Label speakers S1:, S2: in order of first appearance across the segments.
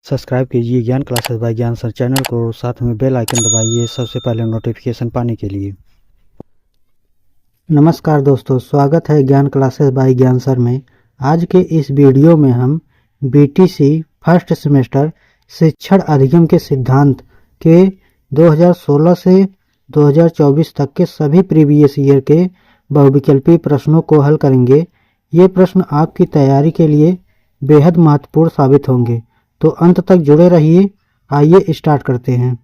S1: Subscribe कीजिए ज्ञान classes bye ज्ञान सर चैनल को, साथ में बेल आइकन दबाइए सबसे पहले नोटिफिकेशन पाने के लिए। नमस्कार दोस्तों, स्वागत है ज्ञान क्लासेस बाय ज्ञान सर में। आज के इस वीडियो में हम बीटीसी फर्स्ट सेमेस्टर शिक्षण अधिगम के सिद्धांत के 2016 से 2024 तक के सभी प्रीवियस ईयर के बहुविकल्पी प्रश्नों को हल करेंगे। ये प्रश्न आपकी तैयारी के लिए बेहद महत्वपूर्ण साबित होंगे, तो अंत तक जुड़े रहिए। आइए स्टार्ट करते हैं।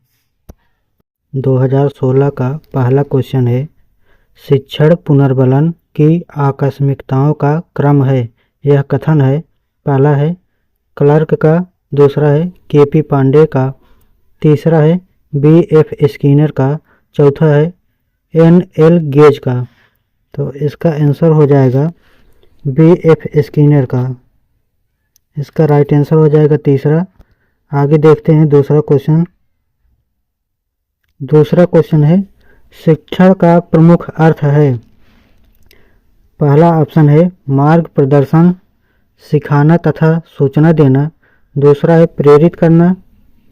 S1: 2016 का पहला क्वेश्चन है, शिक्षण पुनर्बलन की आकस्मिकताओं का क्रम है। यह कथन है। पहला है क्लर्क का, दूसरा है केपी पांडे का, तीसरा है बीएफ स्किनर का, चौथा है एनएल गेज का। तो इसका आंसर हो जाएगा बीएफ स्किनर का। इसका राइट आंसर हो जाएगा तीसरा। आगे देखते हैं दूसरा क्वेश्चन। दूसरा क्वेश्चन है, शिक्षण का प्रमुख अर्थ है। पहला ऑप्शन है मार्ग प्रदर्शन, सिखाना तथा सूचना देना, दूसरा है प्रेरित करना,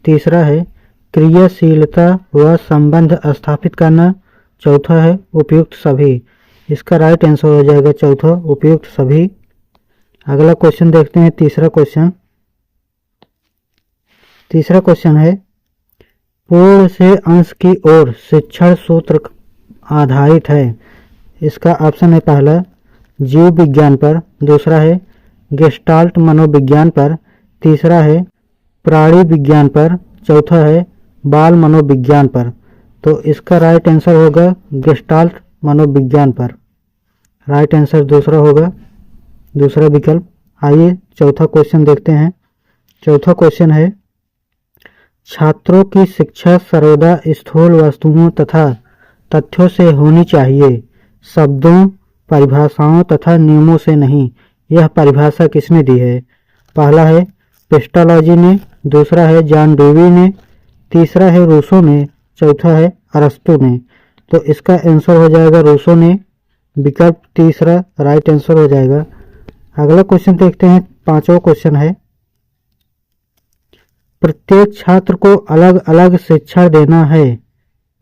S1: तीसरा है क्रियाशीलता व संबंध स्थापित करना, चौथा है उपयुक्त सभी। इसका राइट आंसर हो जाएगा चौथा, उपयुक्त सभी। अगला क्वेश्चन देखते हैं। तीसरा क्वेश्चन है, पूर्ण से अंश की ओर शिक्षण सूत्र आधारित है। इसका ऑप्शन है पहला जीव विज्ञान पर, दूसरा है गेस्टाल्ट मनोविज्ञान पर, तीसरा है प्राणी विज्ञान पर, चौथा है बाल मनोविज्ञान पर। तो इसका राइट आंसर होगा गेस्टाल्ट मनोविज्ञान पर। राइट आंसर दूसरा होगा, दूसरा विकल्प। आइए चौथा क्वेश्चन देखते हैं। चौथा क्वेश्चन है, छात्रों की शिक्षा सर्वदा स्थूल वस्तुओं तथा तथ्यों से होनी चाहिए, शब्दों, परिभाषाओं तथा नियमों से नहीं। यह परिभाषा किसने दी है? पहला है पेस्टालॉजी ने, दूसरा है जॉन डेवी ने, तीसरा है रूसो ने, चौथा है अरस्तु ने। तो इसका आंसर हो जाएगा रूसो ने। विकल्प तीसरा राइट आंसर हो जाएगा। अगला क्वेश्चन देखते हैं। पांचवा क्वेश्चन है, प्रत्येक छात्र को अलग अलग शिक्षण देना है।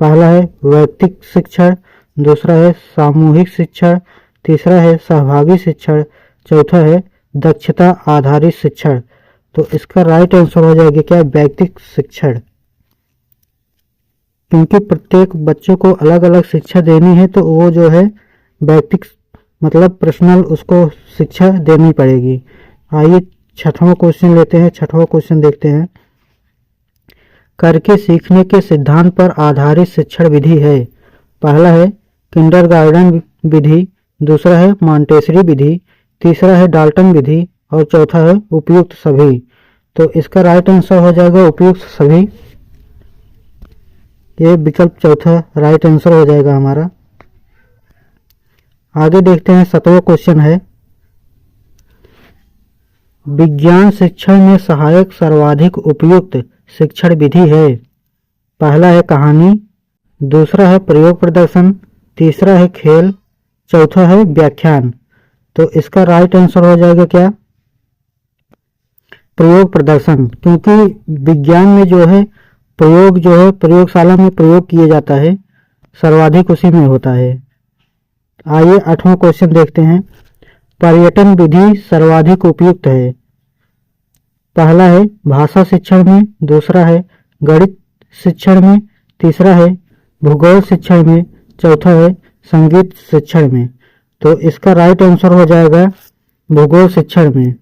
S1: पहला है वैयक्तिक शिक्षण, दूसरा है सामूहिक शिक्षण, तीसरा है सहभागी शिक्षण, चौथा है दक्षता आधारित शिक्षण। तो इसका राइट आंसर हो जाएगा क्या? वैयक्तिक शिक्षण। क्योंकि प्रत्येक बच्चे को अलग अलग शिक्षा देनी है, तो वो जो है वैयक्तिक मतलब पर्सनल उसको शिक्षा देनी पड़ेगी। आइए छठवां क्वेश्चन लेते हैं। छठवां क्वेश्चन देखते हैं। करके सीखने के सिद्धांत पर आधारित शिक्षण विधि है। पहला है किंडरगार्टन विधि, दूसरा है मॉन्टेसरी विधि, तीसरा है डाल्टन विधि और चौथा है उपयुक्त सभी। तो इसका राइट आंसर हो जाएगा उपयुक्त सभी। ये विकल्प चौथा राइट आंसर हो जाएगा हमारा। आगे देखते हैं। सातवां क्वेश्चन है, विज्ञान शिक्षण में सहायक सर्वाधिक उपयुक्त शिक्षण विधि है। पहला है कहानी, दूसरा है प्रयोग प्रदर्शन, तीसरा है खेल, चौथा है व्याख्यान। तो इसका राइट आंसर हो जाएगा क्या? प्रयोग प्रदर्शन। क्योंकि विज्ञान में जो है प्रयोगशाला में प्रयोग किया जाता है, सर्वाधिक उसी में होता है। आइए आठवां क्वेश्चन देखते हैं। पर्यटन विधि सर्वाधिक उपयुक्त है। पहला है भाषा शिक्षण में, दूसरा है गणित शिक्षण में, तीसरा है भूगोल शिक्षण में, चौथा है संगीत शिक्षण में। तो इसका राइट आंसर हो जाएगा भूगोल शिक्षण में।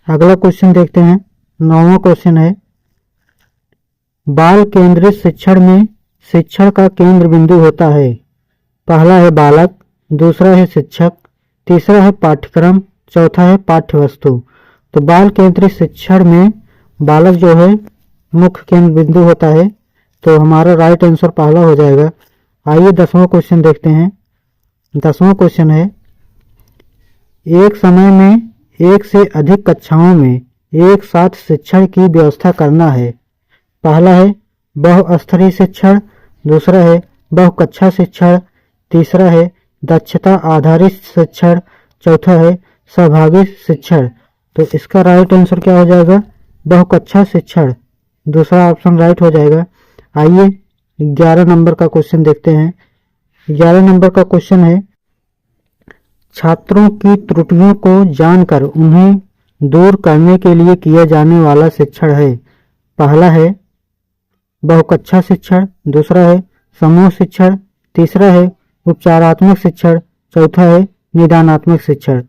S1: अगला क्वेश्चन देखते हैं। नौवां क्वेश्चन है, बाल केंद्रित शिक्षण में शिक्षण का केंद्र बिंदु होता है। पहला है बालक, दूसरा है शिक्षक, तीसरा है पाठ्यक्रम, चौथा है पाठ्यवस्तु। तो बाल केंद्रित शिक्षण में बालक जो है मुख्य केंद्र बिंदु होता है। तो हमारा राइट आंसर पहला हो जाएगा। आइए 10वां क्वेश्चन देखते हैं। 10वां क्वेश्चन है, एक समय में एक से अधिक कक्षाओं में एक साथ शिक्षण की व्यवस्था करना है। पहला है बहुस्तरीय शिक्षण, दूसरा है बहुकक्षा शिक्षण, तीसरा है दक्षता आधारित शिक्षण, चौथा है सहभागी शिक्षण। तो इसका राइट आंसर क्या हो जाएगा? बहुकक्षा शिक्षण, दूसरा ऑप्शन राइट हो जाएगा। आइए 11 नंबर का क्वेश्चन देखते हैं। 11 नंबर का क्वेश्चन है, छात्रों की त्रुटियों को जानकर उन्हें दूर करने के लिए किया जाने वाला शिक्षण है। पहला है बहुकक्षा शिक्षण, दूसरा है समूह शिक्षण, तीसरा है उपचारात्मक शिक्षण, चौथा है निदानात्मक शिक्षण।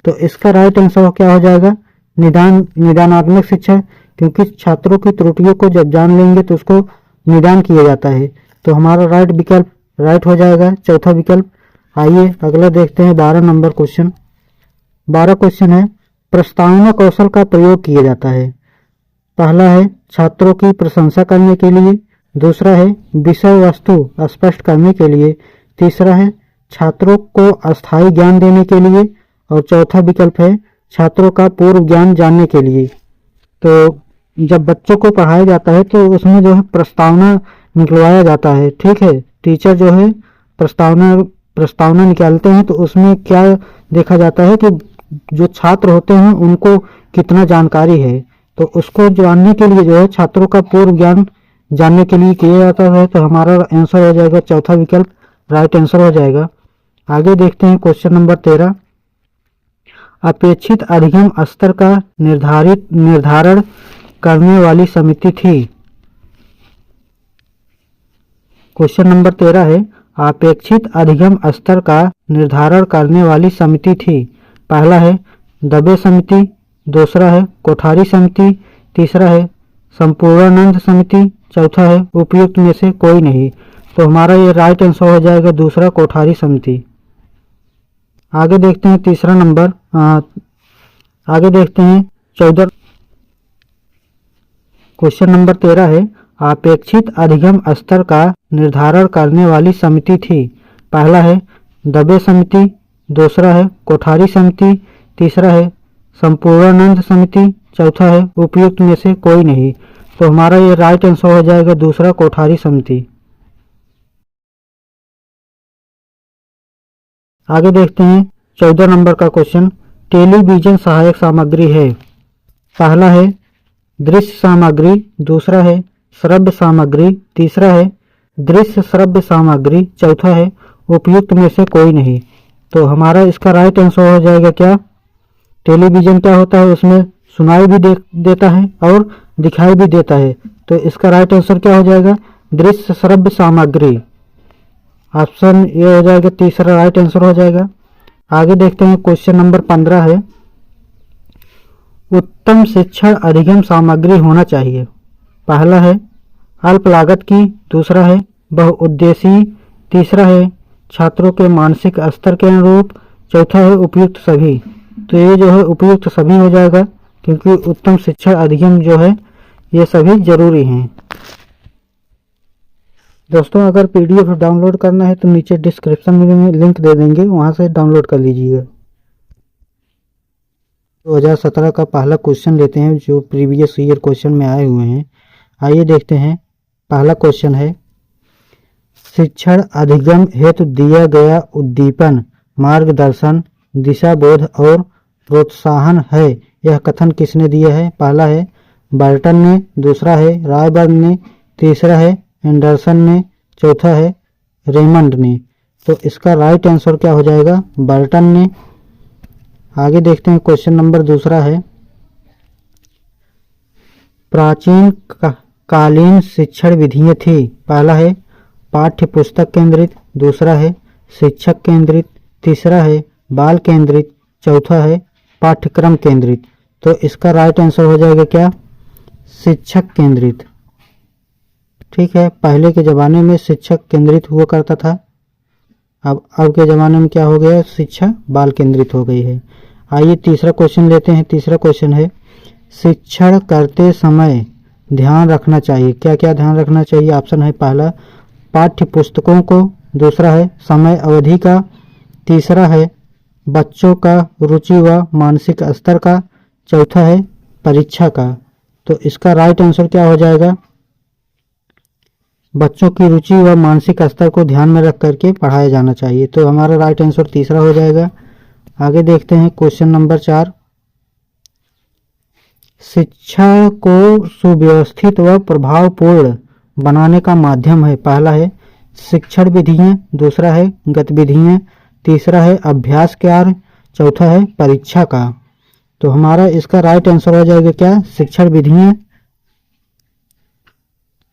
S1: तो इसका राइट आंसर क्या हो जाएगा? निदानात्मक शिक्षण, क्योंकि छात्रों की त्रुटियों को जब जान लेंगे तो उसको निदान किया जाता है। तो हमारा राइट विकल्प राइट हो जाएगा, चौथा विकल्प। आइए अगला देखते हैं 12 नंबर क्वेश्चन। 12 क्वेश्चन है, प्रस्तावना कौशल का प्रयोग किया जाता है। पहला है छात्रों की प्रशंसा करने के लिए, दूसरा है विषय वस्तु स्पष्ट करने के लिए, तीसरा है छात्रों को अस्थायी ज्ञान देने के लिए, और चौथा विकल्प है छात्रों का पूर्व ज्ञान जानने के लिए। तो जब बच्चों को पढ़ाया जाता है तो उसमें जो है प्रस्तावना निकलवाया जाता है। ठीक है, टीचर जो है प्रस्तावना निकालते हैं तो उसमें क्या देखा जाता है कि जो छात्र होते हैं उनको कितना जानकारी है, तो उसको जानने के लिए जो है छात्रों का पूर्व ज्ञान जानने के लिए किया जाता है। तो हमारा आंसर हो जाएगा चौथा विकल्प, राइट आंसर हो जाएगा। आगे देखते हैं क्वेश्चन नंबर 13। अपेक्षित अधिगम स्तर का निर्धारण करने वाली समिति थी। क्वेश्चन नंबर 13 है, अपेक्षित अधिगम स्तर का निर्धारण करने वाली समिति थी। पहला है दबे समिति, दूसरा है कोठारी समिति, तीसरा है संपूर्णानंद समिति, चौथा है उपयुक्त में से कोई नहीं। तो हमारा ये राइट आंसर हो जाएगा दूसरा कोठारी समिति। आगे देखते हैं तीसरा नंबर, आगे देखते हैं 14। क्वेश्चन नंबर 13 है, अपेक्षित अधिगम स्तर का निर्धारण करने वाली समिति थी। पहला है दबे समिति, दूसरा है कोठारी समिति, तीसरा है संपूर्णानंद समिति, चौथा है उपयुक्त में से कोई नहीं। तो हमारा ये राइट आंसर हो जाएगा दूसरा कोठारी समिति। आगे देखते हैं 14 नंबर का क्वेश्चन, टेलीविजन सहायक सामग्री है। पहला है दृश्य सामग्री, दूसरा है श्रव्य सामग्री, तीसरा है दृश्य श्रव्य सामग्री, चौथा है उपयुक्त में से कोई नहीं। तो हमारा इसका राइट आंसर हो जाएगा क्या? टेलीविजन क्या होता है, उसमें सुनाई भी देता है और दिखाई भी देता है। तो इसका राइट आंसर क्या हो जाएगा? दृश्य श्रव्य सामग्री। ऑप्शन ये हो जाएगा तीसरा राइट आंसर हो जाएगा। आगे देखते हैं क्वेश्चन नंबर 15 है, उत्तम शिक्षण अधिगम सामग्री होना चाहिए। पहला है अल्प लागत की, दूसरा है बहुउद्देशीय, तीसरा है छात्रों के मानसिक स्तर के अनुरूप, चौथा है उपयुक्त सभी। तो ये जो है उपयुक्त सभी हो जाएगा, क्योंकि उत्तम शिक्षण अधिगम जो है ये सभी जरूरी हैं। दोस्तों अगर पीडीएफ डाउनलोड करना है तो नीचे डिस्क्रिप्शन में लिंक दे देंगे, वहां से डाउनलोड कर लीजिएगा। 2017 का पहला क्वेश्चन लेते हैं जो प्रीवियस ईयर क्वेश्चन में आए हुए हैं। आइए देखते हैं। पहला क्वेश्चन है, शिक्षण अधिगम हेतु दिया गया उद्दीपन, मार्गदर्शन, दिशा बोध और प्रोत्साहन है, यह कथन किसने दिया है? पहला है बर्टन ने, दूसरा है रायबर्ग ने, तीसरा है एंडरसन ने, चौथा है रेमंड ने। तो इसका राइट आंसर क्या हो जाएगा? बर्टन ने। आगे देखते हैं क्वेश्चन नंबर दूसरा है, प्राचीन कालीन शिक्षण विधियां थी। पहला है पाठ्य पुस्तक केंद्रित, दूसरा है शिक्षक केंद्रित, तीसरा है बाल केंद्रित, चौथा है पाठ्यक्रम केंद्रित। तो इसका राइट आंसर हो जाएगा क्या? शिक्षक केंद्रित। ठीक है, पहले के ज़माने में शिक्षक केंद्रित हुआ करता था, अब के ज़माने में क्या हो गया? शिक्षा बाल केंद्रित हो गई है। आइए तीसरा क्वेश्चन लेते हैं। तीसरा क्वेश्चन है, शिक्षण करते समय ध्यान रखना चाहिए। क्या क्या ध्यान रखना चाहिए? ऑप्शन है पहला पाठ्य पुस्तकों को, दूसरा है समय अवधि का, तीसरा है बच्चों का रुचि व मानसिक स्तर का, चौथा है परीक्षा का। तो इसका राइट आंसर क्या हो जाएगा? बच्चों की रुचि व मानसिक स्तर को ध्यान में रख करके पढ़ाया जाना चाहिए। तो हमारा राइट आंसर तीसरा हो जाएगा। आगे देखते हैं क्वेश्चन नंबर 4। शिक्षा को सुव्यवस्थित व प्रभावपूर्ण बनाने का माध्यम है। पहला है शिक्षण विधियां, दूसरा है गतिविधियां, तीसरा है अभ्यास कार्य, चौथा है परीक्षा का। तो हमारा इसका राइट आंसर हो जाएगा क्या, शिक्षण विधियां।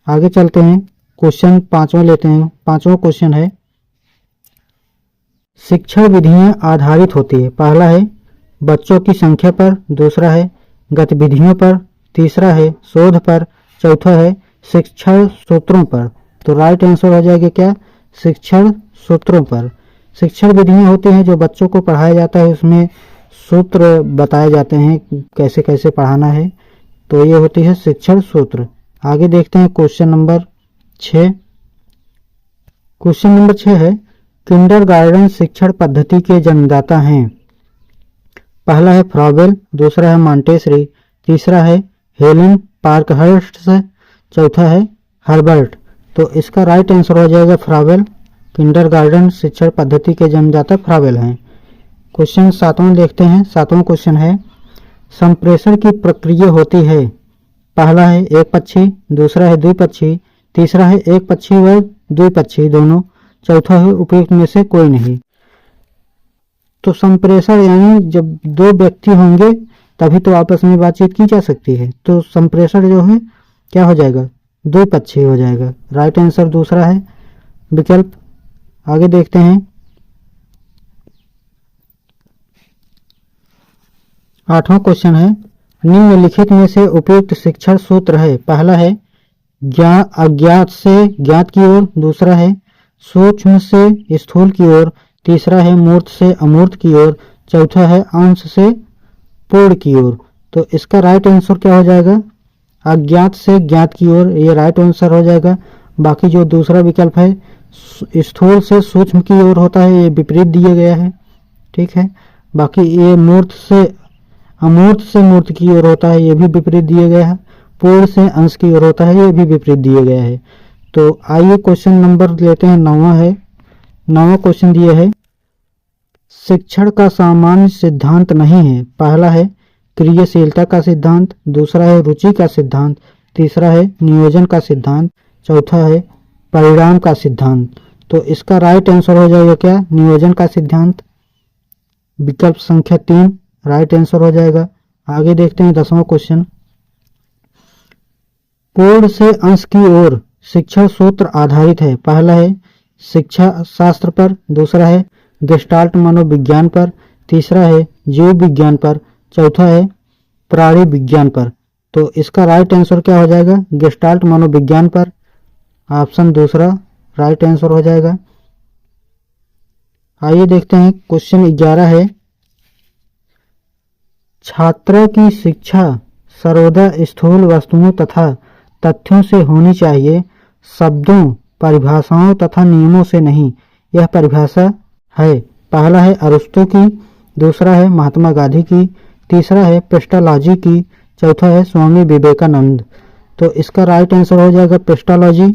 S1: आगे चलते हैं, क्वेश्चन 5वां लेते हैं। 5वां क्वेश्चन है शिक्षण विधियां आधारित होती है। पहला है बच्चों की संख्या पर, दूसरा है गतिविधियों पर, तीसरा है शोध पर, चौथा है शिक्षण सूत्रों पर। तो राइट आंसर हो जाएगा क्या, शिक्षण सूत्रों पर। शिक्षण विधियां होती हैं जो बच्चों को पढ़ाया जाता है, उसमें सूत्र बताए जाते हैं कैसे कैसे पढ़ाना है, तो ये होती है शिक्षण सूत्र। आगे देखते हैं क्वेश्चन नंबर 6। क्वेश्चन नंबर 6 है किंडरगार्टन शिक्षण पद्धति के जन्मदाता हैं। पहला है फ्रॉबेल, दूसरा है मॉन्टेसरी, तीसरा है हेलेन पार्कहर्स्ट, चौथा है हर्बर्ट। तो इसका राइट आंसर हो जाएगा फ्रॉबेल। किंडरगार्टन शिक्षण पद्धति के जन्मदाता फ्रॉबेल हैं। क्वेश्चन 7वां देखते हैं। 7वां क्वेश्चन है संप्रेषण की प्रक्रिया होती है। पहला है एक पक्षी, दूसरा है द्विपक्षी, तीसरा है एक पक्षी व द्विपक्षी दोनों, चौथा है उपयुक्त में से कोई नहीं। तो संप्रेषण यानी जब दो व्यक्ति होंगे तभी तो आपस में बातचीत की जा सकती है। तो संप्रेषण जो है क्या हो जाएगा, द्विपक्षीय हो जाएगा। राइट आंसर दूसरा है विकल्प। आगे देखते हैं 8वां क्वेश्चन है निम्नलिखित में से उपयुक्त शिक्षण सूत्र है। पहला है अज्ञात से ज्ञात की ओर, दूसरा है सूक्ष्म से स्थूल की ओर, तीसरा है मूर्त से अमूर्त की ओर, चौथा है अंश से पूर्ण की ओर। तो इसका राइट आंसर क्या हो जाएगा, अज्ञात से ज्ञात की ओर, ये राइट आंसर हो जाएगा। बाकी जो दूसरा विकल्प है स्थूल से सूक्ष्म की ओर होता है, ये विपरीत दिया गया है। ठीक है, बाकी ये मूर्त से अमूर्त से मूर्त की ओर होता है, ये भी विपरीत दिया गया है। पूर्ण से अंश की ओर होता है, ये भी विपरीत दिया गया है। तो आइए क्वेश्चन नंबर लेते हैं 9वां है। 9वां क्वेश्चन दिया है शिक्षण का सामान्य सिद्धांत नहीं है। पहला है क्रियाशीलता का सिद्धांत, दूसरा है रुचि का सिद्धांत, तीसरा है नियोजन का सिद्धांत, चौथा है परिणाम का सिद्धांत। तो इसका राइट आंसर हो जाएगा क्या, नियोजन का सिद्धांत। विकल्प संख्या 3 राइट आंसर हो जाएगा। आगे देखते हैं 10वां क्वेश्चन पूर्ण से अंश की ओर शिक्षण सूत्र आधारित है। पहला है शिक्षा शास्त्र पर, दूसरा है गेस्टाल्ट मनोविज्ञान पर, तीसरा है जीव विज्ञान पर, चौथा है प्राणी विज्ञान पर। तो इसका राइट आंसर क्या हो जाएगा, गेस्टाल्ट मनोविज्ञान पर। ऑप्शन दूसरा राइट आंसर हो जाएगा। आइए देखते हैं क्वेश्चन 11 है छात्रों की शिक्षा सर्वदा स्थूल वस्तुओं तथा तथ्यों से होनी चाहिए, शब्दों परिभाषाओं तथा नियमों से नहीं। यह परिभाषा है। पहला है अरिस्टो की, दूसरा है महात्मा गांधी की, तीसरा है पेस्टालॉजी की, चौथा है स्वामी विवेकानंद। तो इसका राइट आंसर हो जाएगा पेस्टालॉजी।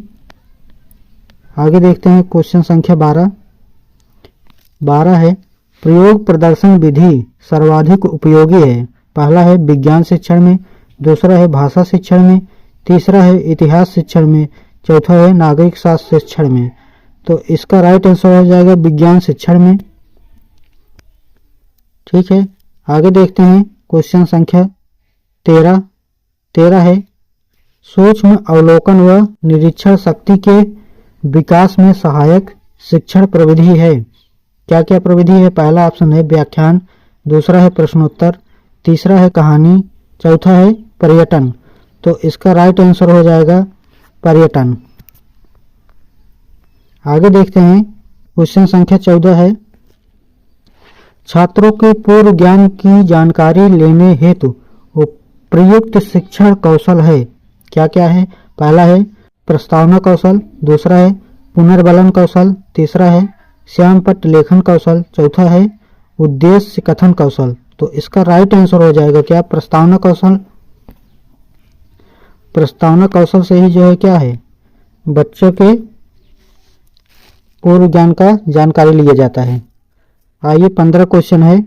S1: आगे देखते हैं क्वेश्चन संख्या 12 है प्रयोग प्रदर्शन विधि सर्वाधिक उपयोगी है। पहला है विज्ञान शिक्षण में, दूसरा है भाषा शिक्षण में, तीसरा है इतिहास शिक्षण में, चौथा है नागरिक शास्त्र शिक्षण में। तो इसका राइट आंसर हो जाएगा विज्ञान शिक्षण में। ठीक है, आगे देखते हैं क्वेश्चन संख्या 13 है सूक्ष्म अवलोकन व निरीक्षण शक्ति के विकास में सहायक शिक्षण प्रविधि है। क्या क्या प्रविधि है, पहला ऑप्शन है व्याख्यान, दूसरा है प्रश्नोत्तर, तीसरा है कहानी, चौथा है पर्यटन। तो इसका राइट आंसर हो जाएगा पर्यटन। आगे देखते हैं क्वेश्चन संख्या 14 है छात्रों के पूर्व ज्ञान की जानकारी लेने हेतु प्रयुक्त शिक्षण कौशल है। क्या क्या है, पहला है प्रस्तावना कौशल, दूसरा है पुनर्बलन कौशल, तीसरा है श्यामपट्ट लेखन कौशल, चौथा है उद्देश्य कथन कौशल। तो इसका राइट आंसर हो जाएगा क्या, प्रस्तावना कौशल। प्रस्तावना कौशल से ही जो है क्या है बच्चों के पूर्व ज्ञान का जानकारी लिया जाता है। आइए 15 क्वेश्चन है।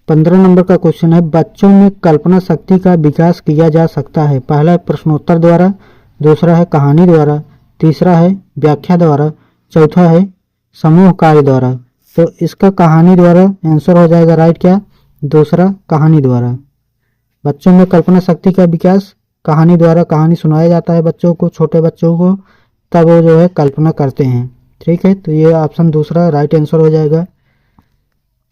S1: 15 नंबर का क्वेश्चन है, बच्चों में कल्पना शक्ति का विकास किया जा सकता है। पहला है प्रश्नोत्तर द्वारा, दूसरा है कहानी द्वारा, तीसरा है व्याख्या द्वारा, चौथा है समूह कार्य द्वारा। तो इसका कहानी द्वारा आंसर हो जाएगा राइट क्या, दूसरा कहानी द्वारा। बच्चों में कल्पना शक्ति का विकास कहानी द्वारा, कहानी सुनाया जाता है बच्चों को, छोटे बच्चों को, तब वो जो है कल्पना करते हैं। ठीक है, तो ये ऑप्शन दूसरा राइट आंसर हो जाएगा।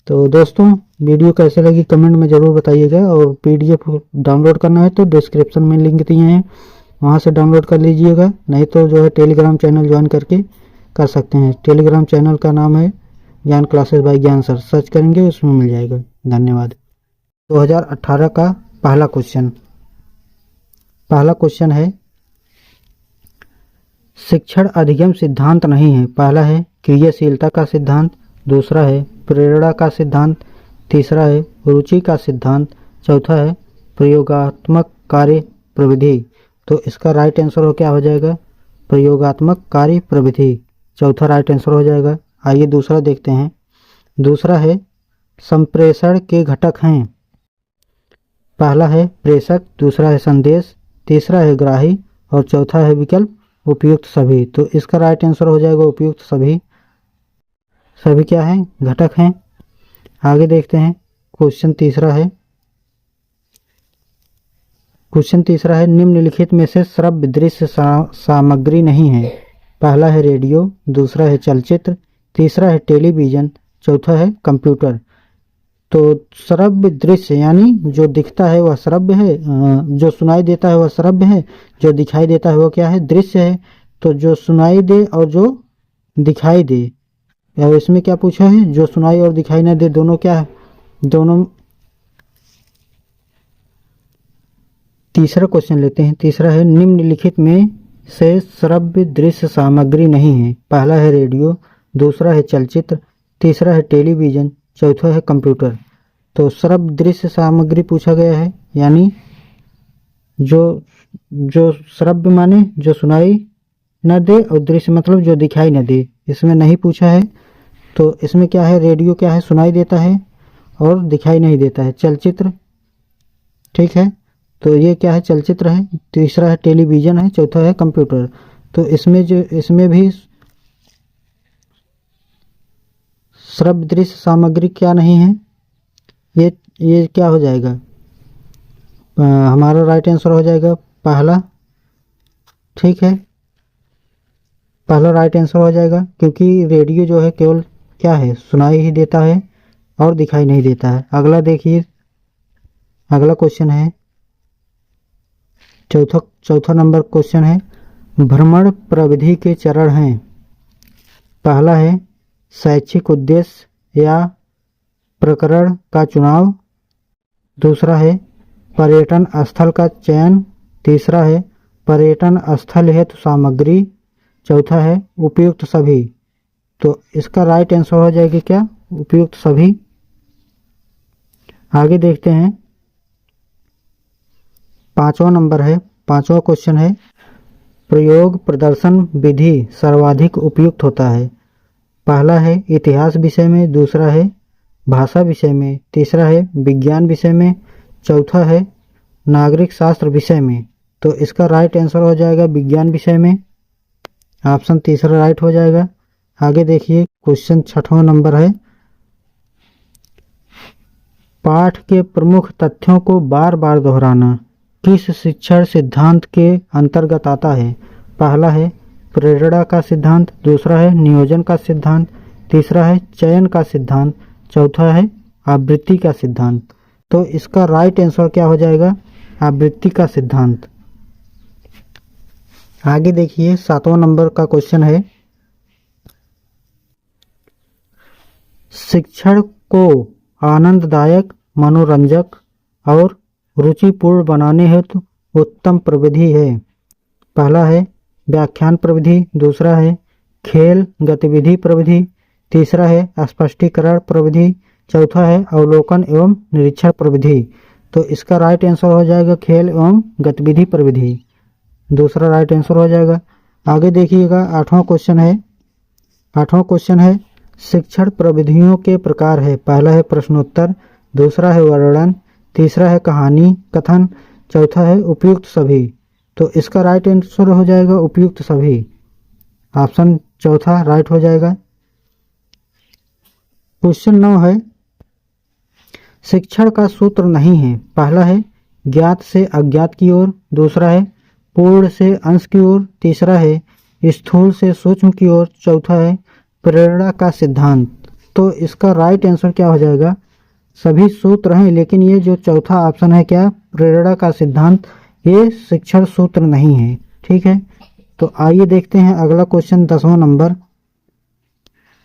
S1: तो दोस्तों वीडियो कैसे लगी कमेंट में ज़रूर बताइएगा, और पीडीएफ डाउनलोड करना है तो डिस्क्रिप्शन में लिंक दिए हैं, वहाँ से डाउनलोड कर लीजिएगा। नहीं तो जो है टेलीग्राम चैनल ज्वाइन करके कर सकते हैं। टेलीग्राम चैनल का नाम है ज्ञान क्लासेस बाय ज्ञान सर, सर्च करेंगे उसमें मिल जाएगा। धन्यवाद। 2018 का पहला क्वेश्चन है, शिक्षण अधिगम सिद्धांत नहीं है। पहला है क्रियाशीलता का सिद्धांत, दूसरा है प्रेरणा का सिद्धांत, तीसरा है रुचि का सिद्धांत, चौथा है प्रयोगात्मक कार्य प्रविधि। तो इसका राइट आंसर क्या हो जाएगा, प्रयोगात्मक कार्य प्रविधि, चौथा राइट आंसर हो जाएगा। आइए दूसरा देखते हैं। दूसरा है संप्रेषण के घटक हैं। पहला है प्रेषक, दूसरा है संदेश, तीसरा है ग्राही और चौथा है विकल्प उपयुक्त सभी। तो इसका राइट आंसर हो जाएगा उपयुक्त सभी। सभी क्या है, घटक हैं। आगे देखते हैं। क्वेश्चन तीसरा है निम्नलिखित में से श्रव्य दृश्य सामग्री नहीं है। पहला है रेडियो, दूसरा है चलचित्र, तीसरा है टेलीविजन, चौथा है कंप्यूटर। तो श्रव्य दृश्य यानी जो दिखता है वह श्रव्य है, जो सुनाई देता है वह श्रव्य है, जो दिखाई देता है वो क्या है, दृश्य है। तो जो सुनाई दे और जो दिखाई दे, और इसमें क्या पूछा है, जो सुनाई और दिखाई न दे दोनों क्या है, दोनों। तीसरा क्वेश्चन लेते हैं। तीसरा है निम्नलिखित में से श्रव्य दृश्य सामग्री नहीं है। पहला है रेडियो, दूसरा है चलचित्र, तीसरा है टेलीविजन, चौथा है कंप्यूटर। तो श्रव्य दृश्य सामग्री पूछा गया है, यानी जो श्रव्य माने जो सुनाई न दे, और दृश्य मतलब जो दिखाई न दे, इसमें नहीं पूछा है। तो इसमें क्या है, रेडियो क्या है, सुनाई देता है और दिखाई नहीं देता है। चलचित्र, ठीक है, तो ये क्या है, चलचित्र है। तीसरा है टेलीविजन है, चौथा है कंप्यूटर। तो इसमें भी श्रव्य दृश्य सामग्री क्या नहीं है, ये क्या हो जाएगा, हमारा राइट आंसर हो जाएगा पहला। ठीक है, पहला राइट आंसर हो जाएगा, क्योंकि रेडियो जो है केवल क्या है, सुनाई ही देता है और दिखाई नहीं देता है। अगला देखिए, अगला क्वेश्चन है चौथा नंबर क्वेश्चन है, भ्रमण प्रविधि के चरण हैं। पहला है शैक्षिक उद्देश्य या प्रकरण का चुनाव, दूसरा है पर्यटन स्थल का चयन, तीसरा है पर्यटन स्थल हेतु सामग्री, चौथा है उपयुक्त सभी। तो इसका राइट आंसर हो जाएगा क्या, उपयुक्त सभी। आगे देखते हैं। पांचवा क्वेश्चन है, प्रयोग प्रदर्शन विधि सर्वाधिक उपयुक्त होता है। पहला है इतिहास विषय में, दूसरा है भाषा विषय में, तीसरा है विज्ञान विषय में, चौथा है नागरिक शास्त्र विषय में। तो इसका राइट आंसर हो जाएगा विज्ञान विषय में, ऑप्शन तीसरा राइट हो जाएगा। आगे देखिए, क्वेश्चन 6वां नंबर है, पाठ के प्रमुख तथ्यों को बार बार दोहराना किस शिक्षण सिद्धांत के अंतर्गत आता है। पहला है प्रेरणा का सिद्धांत, दूसरा है नियोजन का सिद्धांत, तीसरा है चयन का सिद्धांत, चौथा है आवृत्ति का सिद्धांत। तो इसका राइट आंसर क्या हो जाएगा, आवृत्ति का सिद्धांत। आगे देखिए, 7वां नंबर का क्वेश्चन है, शिक्षण को आनंददायक, मनोरंजक और रुचिपूर्ण बनाने हेतु उत्तम प्रविधि है। पहला है व्याख्यान प्रविधि, दूसरा है खेल गतिविधि प्रविधि, तीसरा है स्पष्टीकरण प्रविधि, चौथा है अवलोकन एवं निरीक्षण प्रविधि। तो इसका राइट आंसर हो जाएगा खेल एवं गतिविधि प्रविधि, दूसरा राइट आंसर हो जाएगा। आगे देखिएगा 8वां क्वेश्चन है। 8वां क्वेश्चन है शिक्षण प्रविधियों के प्रकार है। पहला है प्रश्नोत्तर, दूसरा है वर्णन, तीसरा है कहानी कथन, चौथा है उपयुक्त सभी। तो इसका राइट आंसर हो जाएगा उपयुक्त सभी, ऑप्शन चौथा राइट हो जाएगा। क्वेश्चन 9 है शिक्षण का सूत्र नहीं है। पहला है ज्ञात से अज्ञात की ओर, दूसरा है पूर्ण से अंश की ओर, तीसरा है स्थूल से सूक्ष्म की ओर, चौथा है प्रेरणा का सिद्धांत। तो इसका राइट आंसर क्या हो जाएगा, सभी सूत्र हैं लेकिन ये जो चौथा ऑप्शन है क्या प्रेरणा का सिद्धांत, ये शिक्षण सूत्र नहीं है। ठीक है, तो आइए देखते हैं अगला क्वेश्चन 10वां नंबर।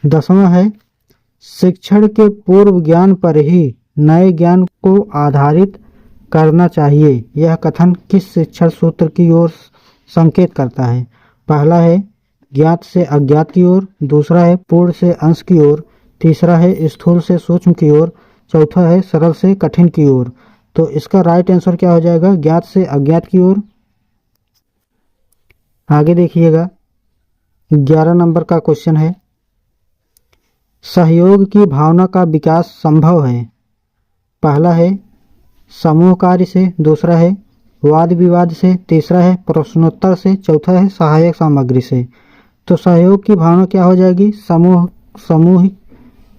S1: 10वां है शिक्षण के पूर्व ज्ञान पर ही नए ज्ञान को आधारित करना चाहिए। यह कथन किस शिक्षण सूत्र की ओर संकेत करता है। पहला है ज्ञात से अज्ञात की ओर, दूसरा है पूर्ण से अंश की ओर, तीसरा है स्थूल से सूक्ष्म की ओर, चौथा है सरल से कठिन की ओर। तो इसका राइट आंसर क्या हो जाएगा, ज्ञात से अज्ञात की ओर। आगे देखिएगा 11 नंबर का क्वेश्चन है सहयोग की भावना का विकास संभव है। पहला है समूह कार्य से, दूसरा है वाद विवाद से, तीसरा है प्रश्नोत्तर से, चौथा है सहायक सामग्री से। तो सहयोग की भावना क्या हो जाएगी, समूह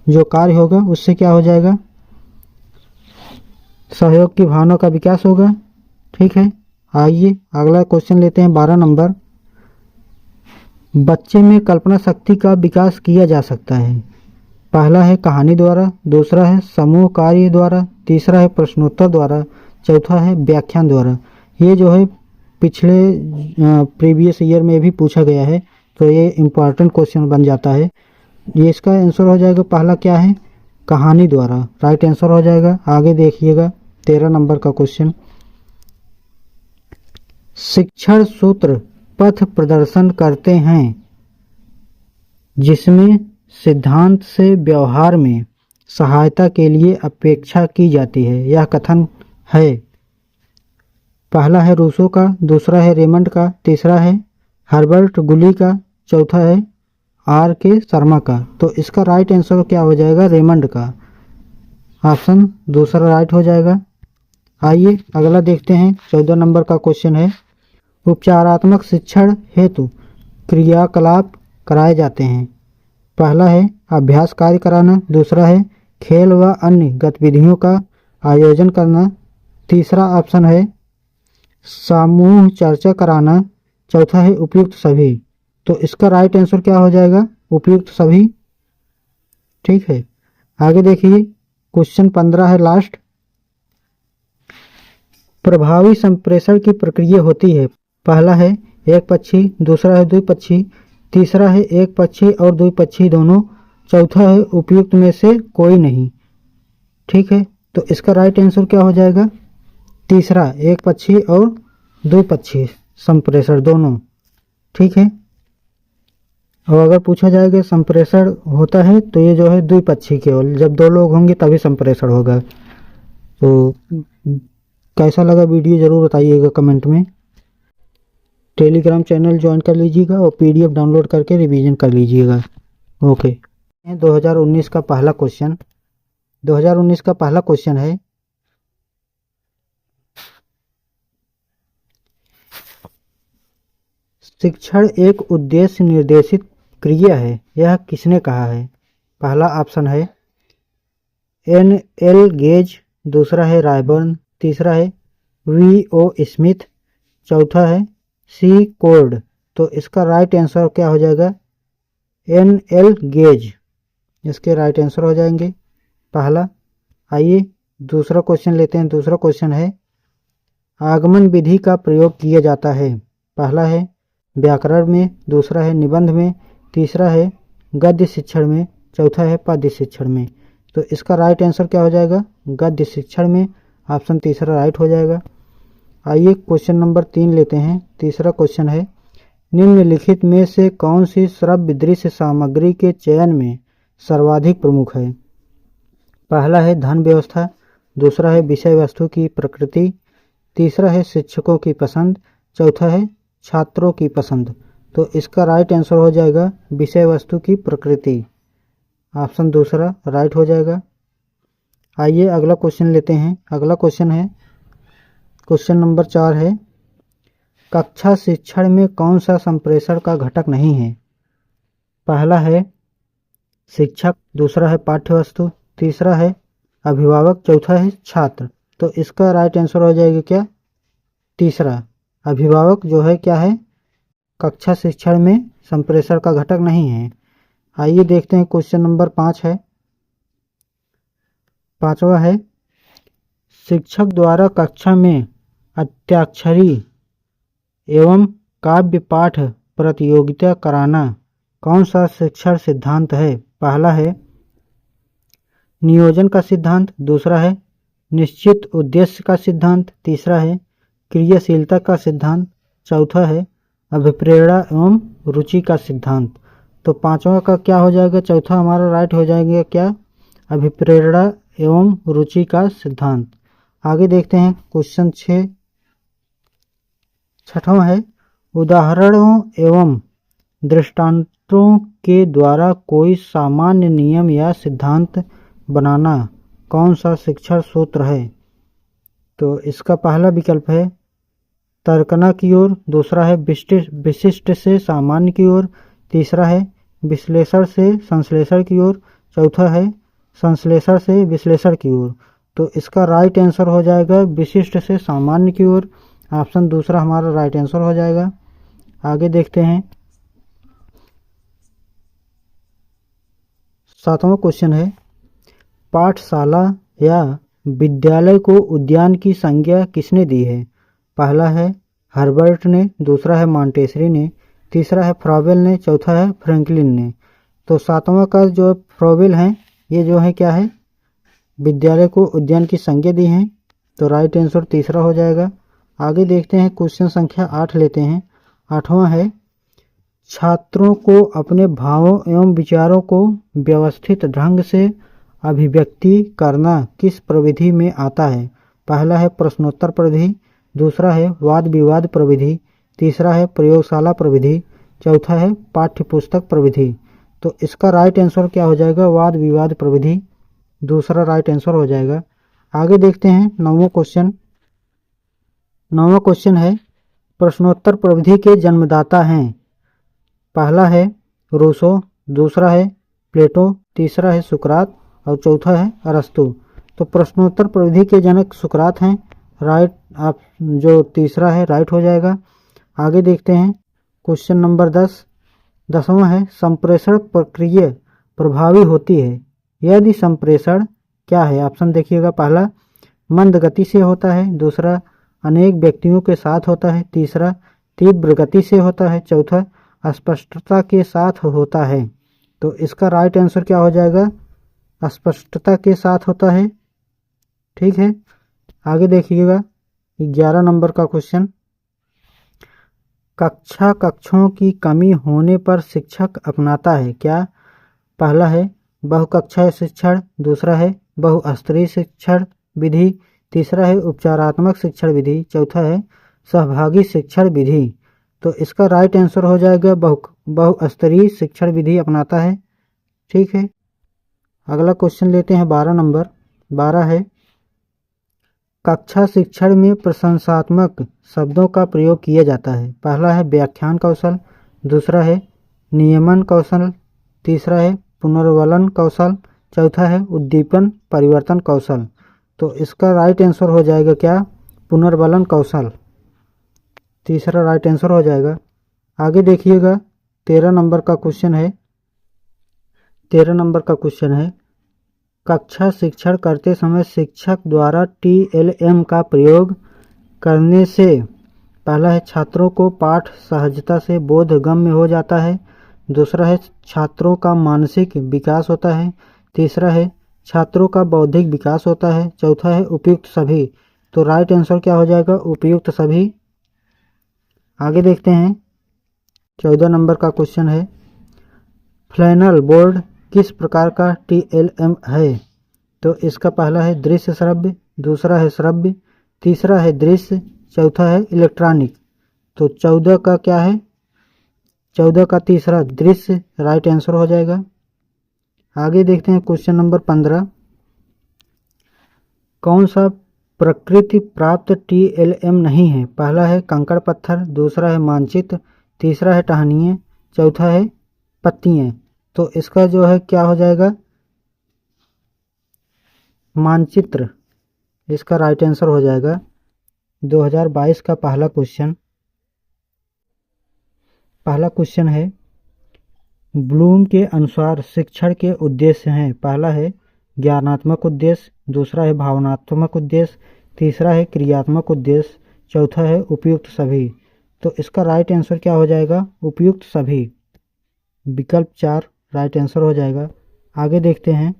S1: जो कार्य होगा उससे क्या हो जाएगा, सहयोग की भावना का विकास होगा। ठीक है, आइए अगला क्वेश्चन लेते हैं 12 नंबर। बच्चे में कल्पना शक्ति का विकास किया जा सकता है। पहला है कहानी द्वारा, दूसरा है समूह कार्य द्वारा, तीसरा है प्रश्नोत्तर द्वारा, चौथा है व्याख्यान द्वारा। ये जो है पिछले प्रीवियस ईयर में भी पूछा गया है, तो ये इम्पॉर्टेंट क्वेश्चन बन जाता है। ये इसका आंसर हो जाएगा पहला क्या है, कहानी द्वारा, राइट आंसर हो जाएगा। आगे देखिएगा 13 नंबर का क्वेश्चन शिक्षण सूत्र पथ प्रदर्शन करते हैं जिसमें सिद्धांत से व्यवहार में सहायता के लिए अपेक्षा की जाती है। यह कथन है। पहला है रूसो का, दूसरा है रेमंड का, तीसरा है हर्बर्ट गुली का, चौथा है आर के शर्मा का। तो इसका राइट आंसर क्या हो जाएगा, रेमंड का, ऑप्शन दूसरा राइट हो जाएगा। आइए अगला देखते हैं 14 नंबर का क्वेश्चन है उपचारात्मक शिक्षण हेतु क्रियाकलाप कराए जाते हैं। पहला है अभ्यास कार्य कराना, दूसरा है खेल व अन्य गतिविधियों का आयोजन करना, तीसरा ऑप्शन है समूह चर्चा कराना, चौथा है उपयुक्त सभी। तो इसका राइट आंसर क्या हो जाएगा, उपयुक्त सभी। ठीक है, आगे देखिए क्वेश्चन 15 है लास्ट। प्रभावी संप्रेषण की प्रक्रिया होती है। पहला है एक पक्षी, दूसरा है द्विपक्षी, तीसरा है एक पक्षी और द्विपक्षी दोनों, चौथा है उपयुक्त में से कोई नहीं। ठीक है, तो इसका राइट आंसर क्या हो जाएगा, तीसरा एक पक्षी और द्विपक्षी संप्रेषण दोनों। ठीक है, और अगर पूछा जाएगा संप्रेषण होता है तो ये जो है द्विपक्षी केवल, जब दो लोग होंगे तभी संप्रेषण होगा। तो कैसा लगा वीडियो ज़रूर बताइएगा कमेंट में। टेलीग्राम चैनल ज्वाइन कर लीजिएगा और पीडीएफ डाउनलोड करके रिवीजन कर लीजिएगा। ओके। 2019 का पहला क्वेश्चन। 2019 का पहला क्वेश्चन है शिक्षण एक उद्देश्य निर्देशित क्रिया है, यह किसने कहा है। पहला ऑप्शन है N.L. गेज, दूसरा है रायबर्न, तीसरा है V.O. स्मिथ, चौथा है C. कोर्ड। तो इसका राइट आंसर क्या हो जाएगा, N.L. गेज, इसके राइट आंसर हो जाएंगे पहला। आइए दूसरा क्वेश्चन लेते हैं। दूसरा क्वेश्चन है आगमन विधि का प्रयोग किया जाता है। पहला है व्याकरण में, दूसरा है निबंध में, तीसरा है गद्य शिक्षण में, चौथा है पद्य शिक्षण में। तो इसका राइट आंसर क्या हो जाएगा, गद्य शिक्षण में, ऑप्शन तीसरा राइट हो जाएगा। आइए क्वेश्चन नंबर 3 लेते हैं। तीसरा क्वेश्चन है निम्नलिखित में से कौन सी श्रव्य दृश्य सामग्री के चयन में सर्वाधिक प्रमुख है। पहला है धन व्यवस्था, दूसरा है विषय वस्तु की प्रकृति, तीसरा है शिक्षकों की पसंद, चौथा है छात्रों की पसंद। तो इसका राइट आंसर हो जाएगा विषय वस्तु की प्रकृति। ऑप्शन दूसरा राइट हो जाएगा। आइए अगला क्वेश्चन लेते हैं। अगला क्वेश्चन है, क्वेश्चन नंबर 4 है, कक्षा शिक्षण में कौन सा संप्रेषण का घटक नहीं है? पहला है शिक्षक, दूसरा है पाठ्यवस्तु, तीसरा है अभिभावक, चौथा है छात्र। तो इसका राइट आंसर हो जाएगा क्या? तीसरा, अभिभावक जो है क्या है, कक्षा शिक्षण में संप्रेषण का घटक नहीं है। आइए देखते हैं क्वेश्चन नंबर 5 है। पांचवा है, शिक्षक द्वारा कक्षा में अंत्याक्षरी एवं काव्य पाठ प्रतियोगिता कराना कौन सा शिक्षण सिद्धांत है? पहला है नियोजन का सिद्धांत, दूसरा है निश्चित उद्देश्य का सिद्धांत, तीसरा है क्रियाशीलता का सिद्धांत, चौथा है अभिप्रेरणा एवं रुचि का सिद्धांत। तो पांचवा का क्या हो जाएगा? चौथा हमारा राइट हो जाएगा क्या? अभिप्रेरणा एवं रुचि का सिद्धांत। आगे देखते हैं क्वेश्चन 6। छठवां है, उदाहरणों एवं दृष्टांतों के द्वारा कोई सामान्य नियम या सिद्धांत बनाना कौन सा शिक्षण सूत्र है? तो इसका पहला विकल्प है तर्कना की ओर, दूसरा है विशिष्ट से सामान्य की ओर, तीसरा है विश्लेषण से संश्लेषण की ओर, चौथा है संश्लेषण से विश्लेषण की ओर। तो इसका राइट आंसर हो जाएगा विशिष्ट से सामान्य की ओर। ऑप्शन दूसरा हमारा राइट आंसर हो जाएगा। आगे देखते हैं 7वां क्वेश्चन है, पाठशाला या विद्यालय को उद्यान की संज्ञा किसने दी है? पहला है हर्बर्ट ने, दूसरा है मॉन्टेसरी ने, तीसरा है फ्रॉबेल ने, चौथा है फ्रैंकलिन ने। तो 7वां का जो फ्रॉबेल है ये जो है क्या है, विद्यालय को उद्यान की संज्ञा दी है। तो राइट आंसर तीसरा हो जाएगा। आगे देखते हैं क्वेश्चन संख्या 8 लेते हैं। 8वां है, छात्रों को अपने भावों एवं विचारों को व्यवस्थित ढंग से अभिव्यक्ति करना किस प्रविधि में आता है? पहला है प्रश्नोत्तर प्रविधि, दूसरा है वाद विवाद प्रविधि, तीसरा है प्रयोगशाला प्रविधि, चौथा है पाठ्यपुस्तक प्रविधि। तो इसका राइट आंसर क्या हो जाएगा? वाद विवाद प्रविधि, दूसरा राइट आंसर हो जाएगा। आगे देखते हैं 9वां क्वेश्चन। 9वां क्वेश्चन है, प्रश्नोत्तर प्रविधि के जन्मदाता हैं। पहला है रूसो, दूसरा है प्लेटो, तीसरा है सुकरात और चौथा है अरस्तु। तो प्रश्नोत्तर प्रविधि के जनक सुकरात हैं। राइट, आप जो तीसरा है राइट हो जाएगा। आगे देखते हैं क्वेश्चन नंबर 10। 10वां है, संप्रेषण प्रक्रिया प्रभावी होती है यदि संप्रेषण क्या है? ऑप्शन देखिएगा, पहला मंद गति से होता है, दूसरा अनेक व्यक्तियों के साथ होता है, तीसरा तीव्र गति से होता है, चौथा स्पष्टता के साथ होता है। तो इसका राइट आंसर क्या हो जाएगा? स्पष्टता के साथ होता है। ठीक है, आगे देखिएगा 11 नंबर का क्वेश्चन, कक्षों की कमी होने पर शिक्षक अपनाता है क्या? पहला है बहुकक्षीय शिक्षण, दूसरा है बहुस्तरीय शिक्षण विधि, तीसरा है उपचारात्मक शिक्षण विधि, चौथा है सहभागी शिक्षण विधि। तो इसका राइट आंसर हो जाएगा बहुस्तरीय शिक्षण विधि अपनाता है। ठीक है, अगला क्वेश्चन लेते हैं 12 नंबर। 12 है, कक्षा शिक्षण में प्रशंसात्मक शब्दों का प्रयोग किया जाता है। पहला है व्याख्यान कौशल, दूसरा है नियमन कौशल, तीसरा है पुनर्वलन कौशल, चौथा है उद्दीपन परिवर्तन कौशल। तो इसका राइट आंसर हो जाएगा क्या? पुनर्वलन कौशल, तीसरा राइट आंसर हो जाएगा। आगे देखिएगा 13 नंबर का क्वेश्चन है। 13 नंबर का क्वेश्चन है, कक्षा शिक्षण करते समय शिक्षक द्वारा TLM का प्रयोग करने से पहला है छात्रों को पाठ सहजता से बोधगम्य हो जाता है, दूसरा है छात्रों का मानसिक विकास होता है, तीसरा है छात्रों का बौद्धिक विकास होता है, चौथा है उपयुक्त सभी। तो राइट आंसर क्या हो जाएगा? उपयुक्त सभी। आगे देखते हैं 14 नंबर का क्वेश्चन है, फ्लैनल बोर्ड किस प्रकार का TLM है? तो इसका पहला है दृश्य श्रव्य, दूसरा है श्रव्य, तीसरा है दृश्य, चौथा है इलेक्ट्रॉनिक। तो 14 का क्या है, 14 का तीसरा दृश्य राइट आंसर हो जाएगा। आगे देखते हैं क्वेश्चन नंबर 15। कौन सा प्रकृति प्राप्त TLM नहीं है? पहला है कंकड़ पत्थर, दूसरा है मानचित्र, तीसरा है टहनियाँ, चौथा है पत्तियाँ। तो इसका जो है क्या हो जाएगा, मानचित्र इसका राइट आंसर हो जाएगा। 2022 का पहला क्वेश्चन है ब्लूम के अनुसार शिक्षण के उद्देश्य हैं। पहला है ज्ञानात्मक उद्देश्य, दूसरा है भावनात्मक उद्देश्य, तीसरा है क्रियात्मक उद्देश्य, चौथा है उपयुक्त सभी। तो इसका राइट आंसर क्या हो जाएगा, उपयुक्त सभी। विकल्प 4 राइट आंसर हो जाएगा। आगे देखते हैं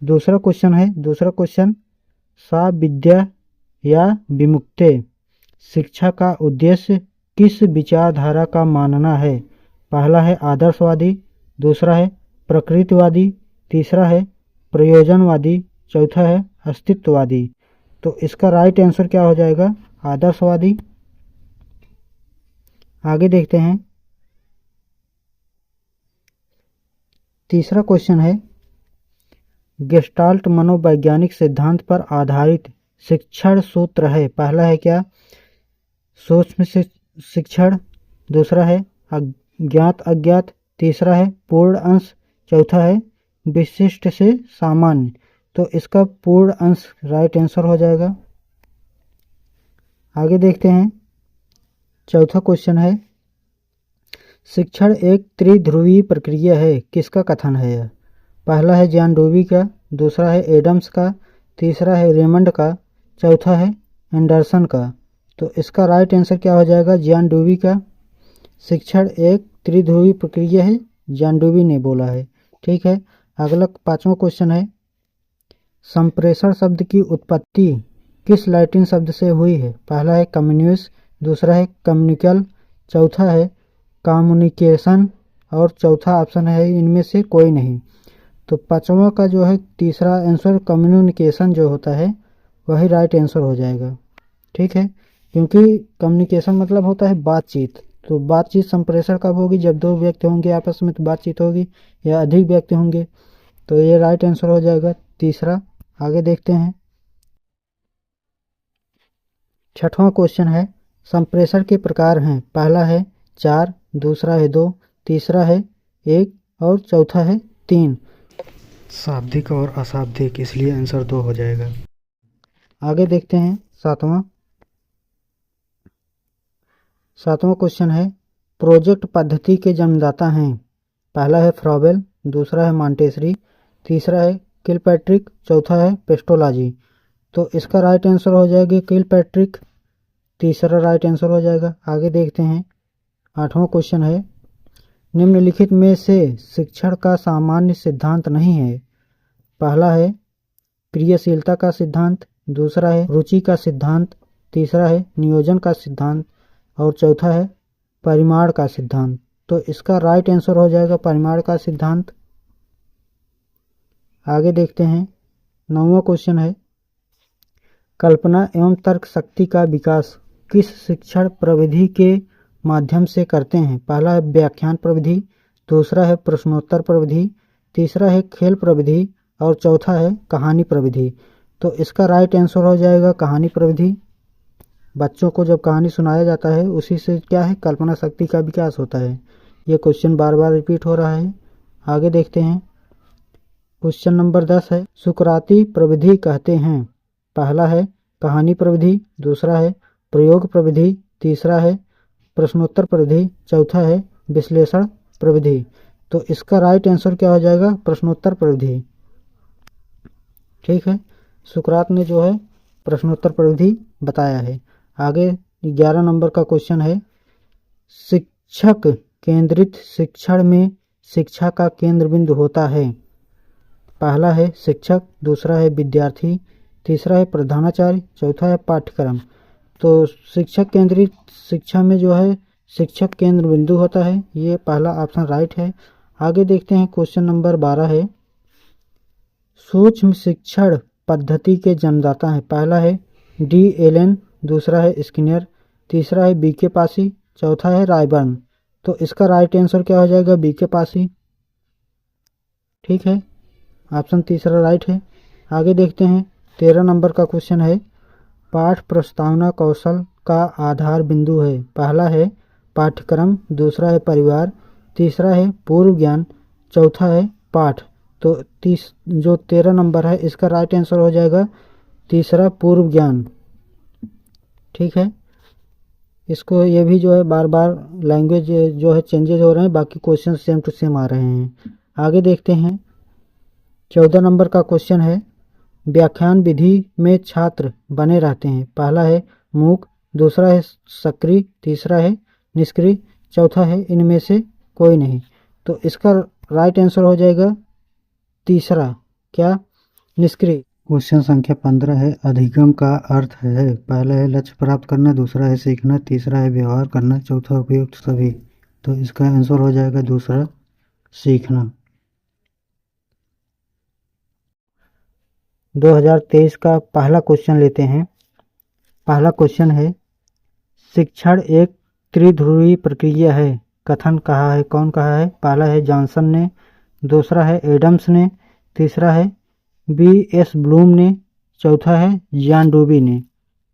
S1: दूसरा क्वेश्चन, सा विद्या या विमुक्ते शिक्षा का उद्देश्य किस विचारधारा का मानना है? पहला है आदर्शवादी, दूसरा है प्रकृतिवादी, तीसरा है प्रयोजनवादी, चौथा है अस्तित्ववादी। तो इसका राइट आंसर क्या हो जाएगा, आदर्शवादी। आगे देखते हैं तीसरा क्वेश्चन है गेस्टाल्ट मनोवैज्ञानिक सिद्धांत पर आधारित शिक्षण सूत्र है। पहला है क्या, सूक्ष्म शिक्षण, दूसरा है ज्ञात अज्ञात, तीसरा है पूर्ण अंश, चौथा है विशिष्ट से सामान्य। तो इसका पूर्ण अंश राइट आंसर हो जाएगा। आगे देखते हैं चौथा क्वेश्चन है शिक्षण एक त्रिध्रुवीय प्रक्रिया है, किसका कथन है यह? पहला है जॉन डूवी का, दूसरा है एडम्स का, तीसरा है रेमंड का, चौथा है एंडरसन का। तो इसका राइट आंसर क्या हो जाएगा, जॉन डूवी का। शिक्षण एक त्रिध्रुवीय प्रक्रिया है, जॉन डूवी ने बोला है। ठीक है। अगला पांचवा क्वेश्चन है संप्रेषण शब्द की उत्पत्ति किस लैटिन शब्द से हुई है? पहला है कम्युनिस, दूसरा है कम्युनिकल, चौथा है कम्युनिकेशन और चौथा ऑप्शन है इनमें से कोई नहीं। तो पांचवा का जो है तीसरा आंसर कम्युनिकेशन जो होता है वही राइट आंसर हो जाएगा। ठीक है, क्योंकि कम्युनिकेशन मतलब होता है बातचीत। तो बातचीत संप्रेषण कब होगी, जब दो व्यक्ति होंगे आपस में तो बातचीत होगी, या अधिक व्यक्ति होंगे। तो ये राइट आंसर हो जाएगा तीसरा। आगे देखते हैं छठवां क्वेश्चन है संप्रेषण के प्रकार हैं। पहला है 4, दूसरा है 2, तीसरा है 1 और चौथा है 3। शाब्दिक और अशाब्दिक, इसलिए आंसर 2 हो जाएगा। आगे देखते हैं सातवां क्वेश्चन है प्रोजेक्ट पद्धति के जन्मदाता हैं। पहला है फ्रॉबेल, दूसरा है मॉन्टेसरी, तीसरा है किलपैट्रिक, चौथा है पेस्टोलॉजी। तो इसका राइट आंसर हो जाएगा किलपैट्रिक, तीसरा राइट आंसर हो जाएगा। आगे देखते हैं आठवां क्वेश्चन है निम्नलिखित में से शिक्षण का सामान्य सिद्धांत नहीं है। पहला है क्रियाशीलता का सिद्धांत, दूसरा है रुचि का सिद्धांत, तीसरा है नियोजन का सिद्धांत और चौथा है परिमाण का सिद्धांत। तो इसका राइट आंसर हो जाएगा परिमाण का सिद्धांत। आगे देखते हैं नौवां क्वेश्चन है कल्पना एवं तर्क शक्ति का विकास किस शिक्षण प्रविधि के माध्यम से करते हैं? पहला है व्याख्यान प्रविधि, दूसरा है प्रश्नोत्तर प्रविधि, तीसरा है खेल प्रविधि और चौथा है कहानी प्रविधि। तो इसका राइट आंसर हो जाएगा कहानी प्रविधि। बच्चों को जब कहानी सुनाया जाता है उसी से क्या है कल्पना शक्ति का विकास होता है। ये क्वेश्चन बार बार रिपीट हो रहा है। आगे देखते हैं क्वेश्चन नंबर 10 है सुकराती प्रविधि कहते हैं। पहला है कहानी प्रविधि, दूसरा है प्रयोग प्रविधि, तीसरा है प्रश्नोत्तर प्रविधि, चौथा है विश्लेषण प्रविधि। तो इसका राइट आंसर क्या हो जाएगा प्रश्नोत्तर प्रविधि। ठीक है, सुकरात ने जो है प्रश्नोत्तर प्रविधि बताया है। आगे 11 नंबर का क्वेश्चन है शिक्षक केंद्रित शिक्षण में शिक्षा का केंद्र बिंदु होता है। पहला है शिक्षक, दूसरा है विद्यार्थी, तीसरा है प्रधानाचार्य, चौथा है पाठ्यक्रम। तो शिक्षक केंद्रित शिक्षा में जो है शिक्षक केंद्र बिंदु होता है, ये पहला ऑप्शन राइट है। आगे देखते हैं क्वेश्चन नंबर 12 है सूक्ष्म शिक्षण पद्धति के जन्मदाता हैं? पहला है डी एलन, दूसरा है स्किनर, तीसरा है बी के पासी, चौथा है रायबर्न। तो इसका राइट आंसर क्या हो जाएगा? बी के पासी। ठीक है, ऑप्शन तीसरा राइट है। आगे देखते हैं 13 नंबर का क्वेश्चन है, पाठ प्रस्तावना कौशल का आधार बिंदु है? पहला है पाठ्यक्रम, दूसरा है परिवार, तीसरा है पूर्व ज्ञान, चौथा है पाठ। तो जो 13 नंबर है इसका राइट आंसर हो जाएगा तीसरा, पूर्व ज्ञान। ठीक है, इसको ये भी जो है बार बार लैंग्वेज जो है चेंजेज हो रहे हैं, बाकी क्वेश्चन सेम टू सेम आ रहे हैं। आगे देखते हैं 14 नंबर का क्वेश्चन है, व्याख्यान विधि में छात्र बने रहते हैं? पहला है मूक, दूसरा है सक्रिय, तीसरा है निष्क्रिय, चौथा है इनमें से कोई नहीं। तो इसका राइट आंसर हो जाएगा तीसरा, क्या? निष्क्रिय। क्वेश्चन संख्या 15 है, अधिगम का अर्थ है? पहला है लक्ष्य प्राप्त करना, दूसरा है सीखना, तीसरा है व्यवहार करना, चौथा उपयुक्त सभी। तो इसका आंसर हो जाएगा दूसरा, सीखना। 2023 का पहला क्वेश्चन लेते हैं। पहला क्वेश्चन है, शिक्षण एक त्रिध्रुवीय प्रक्रिया है? कथन कहा है, कौन कहा है? पहला है जॉनसन ने, दूसरा है एडम्स ने, तीसरा है बी.एस. ब्लूम ने, चौथा है जॉन डूबी ने।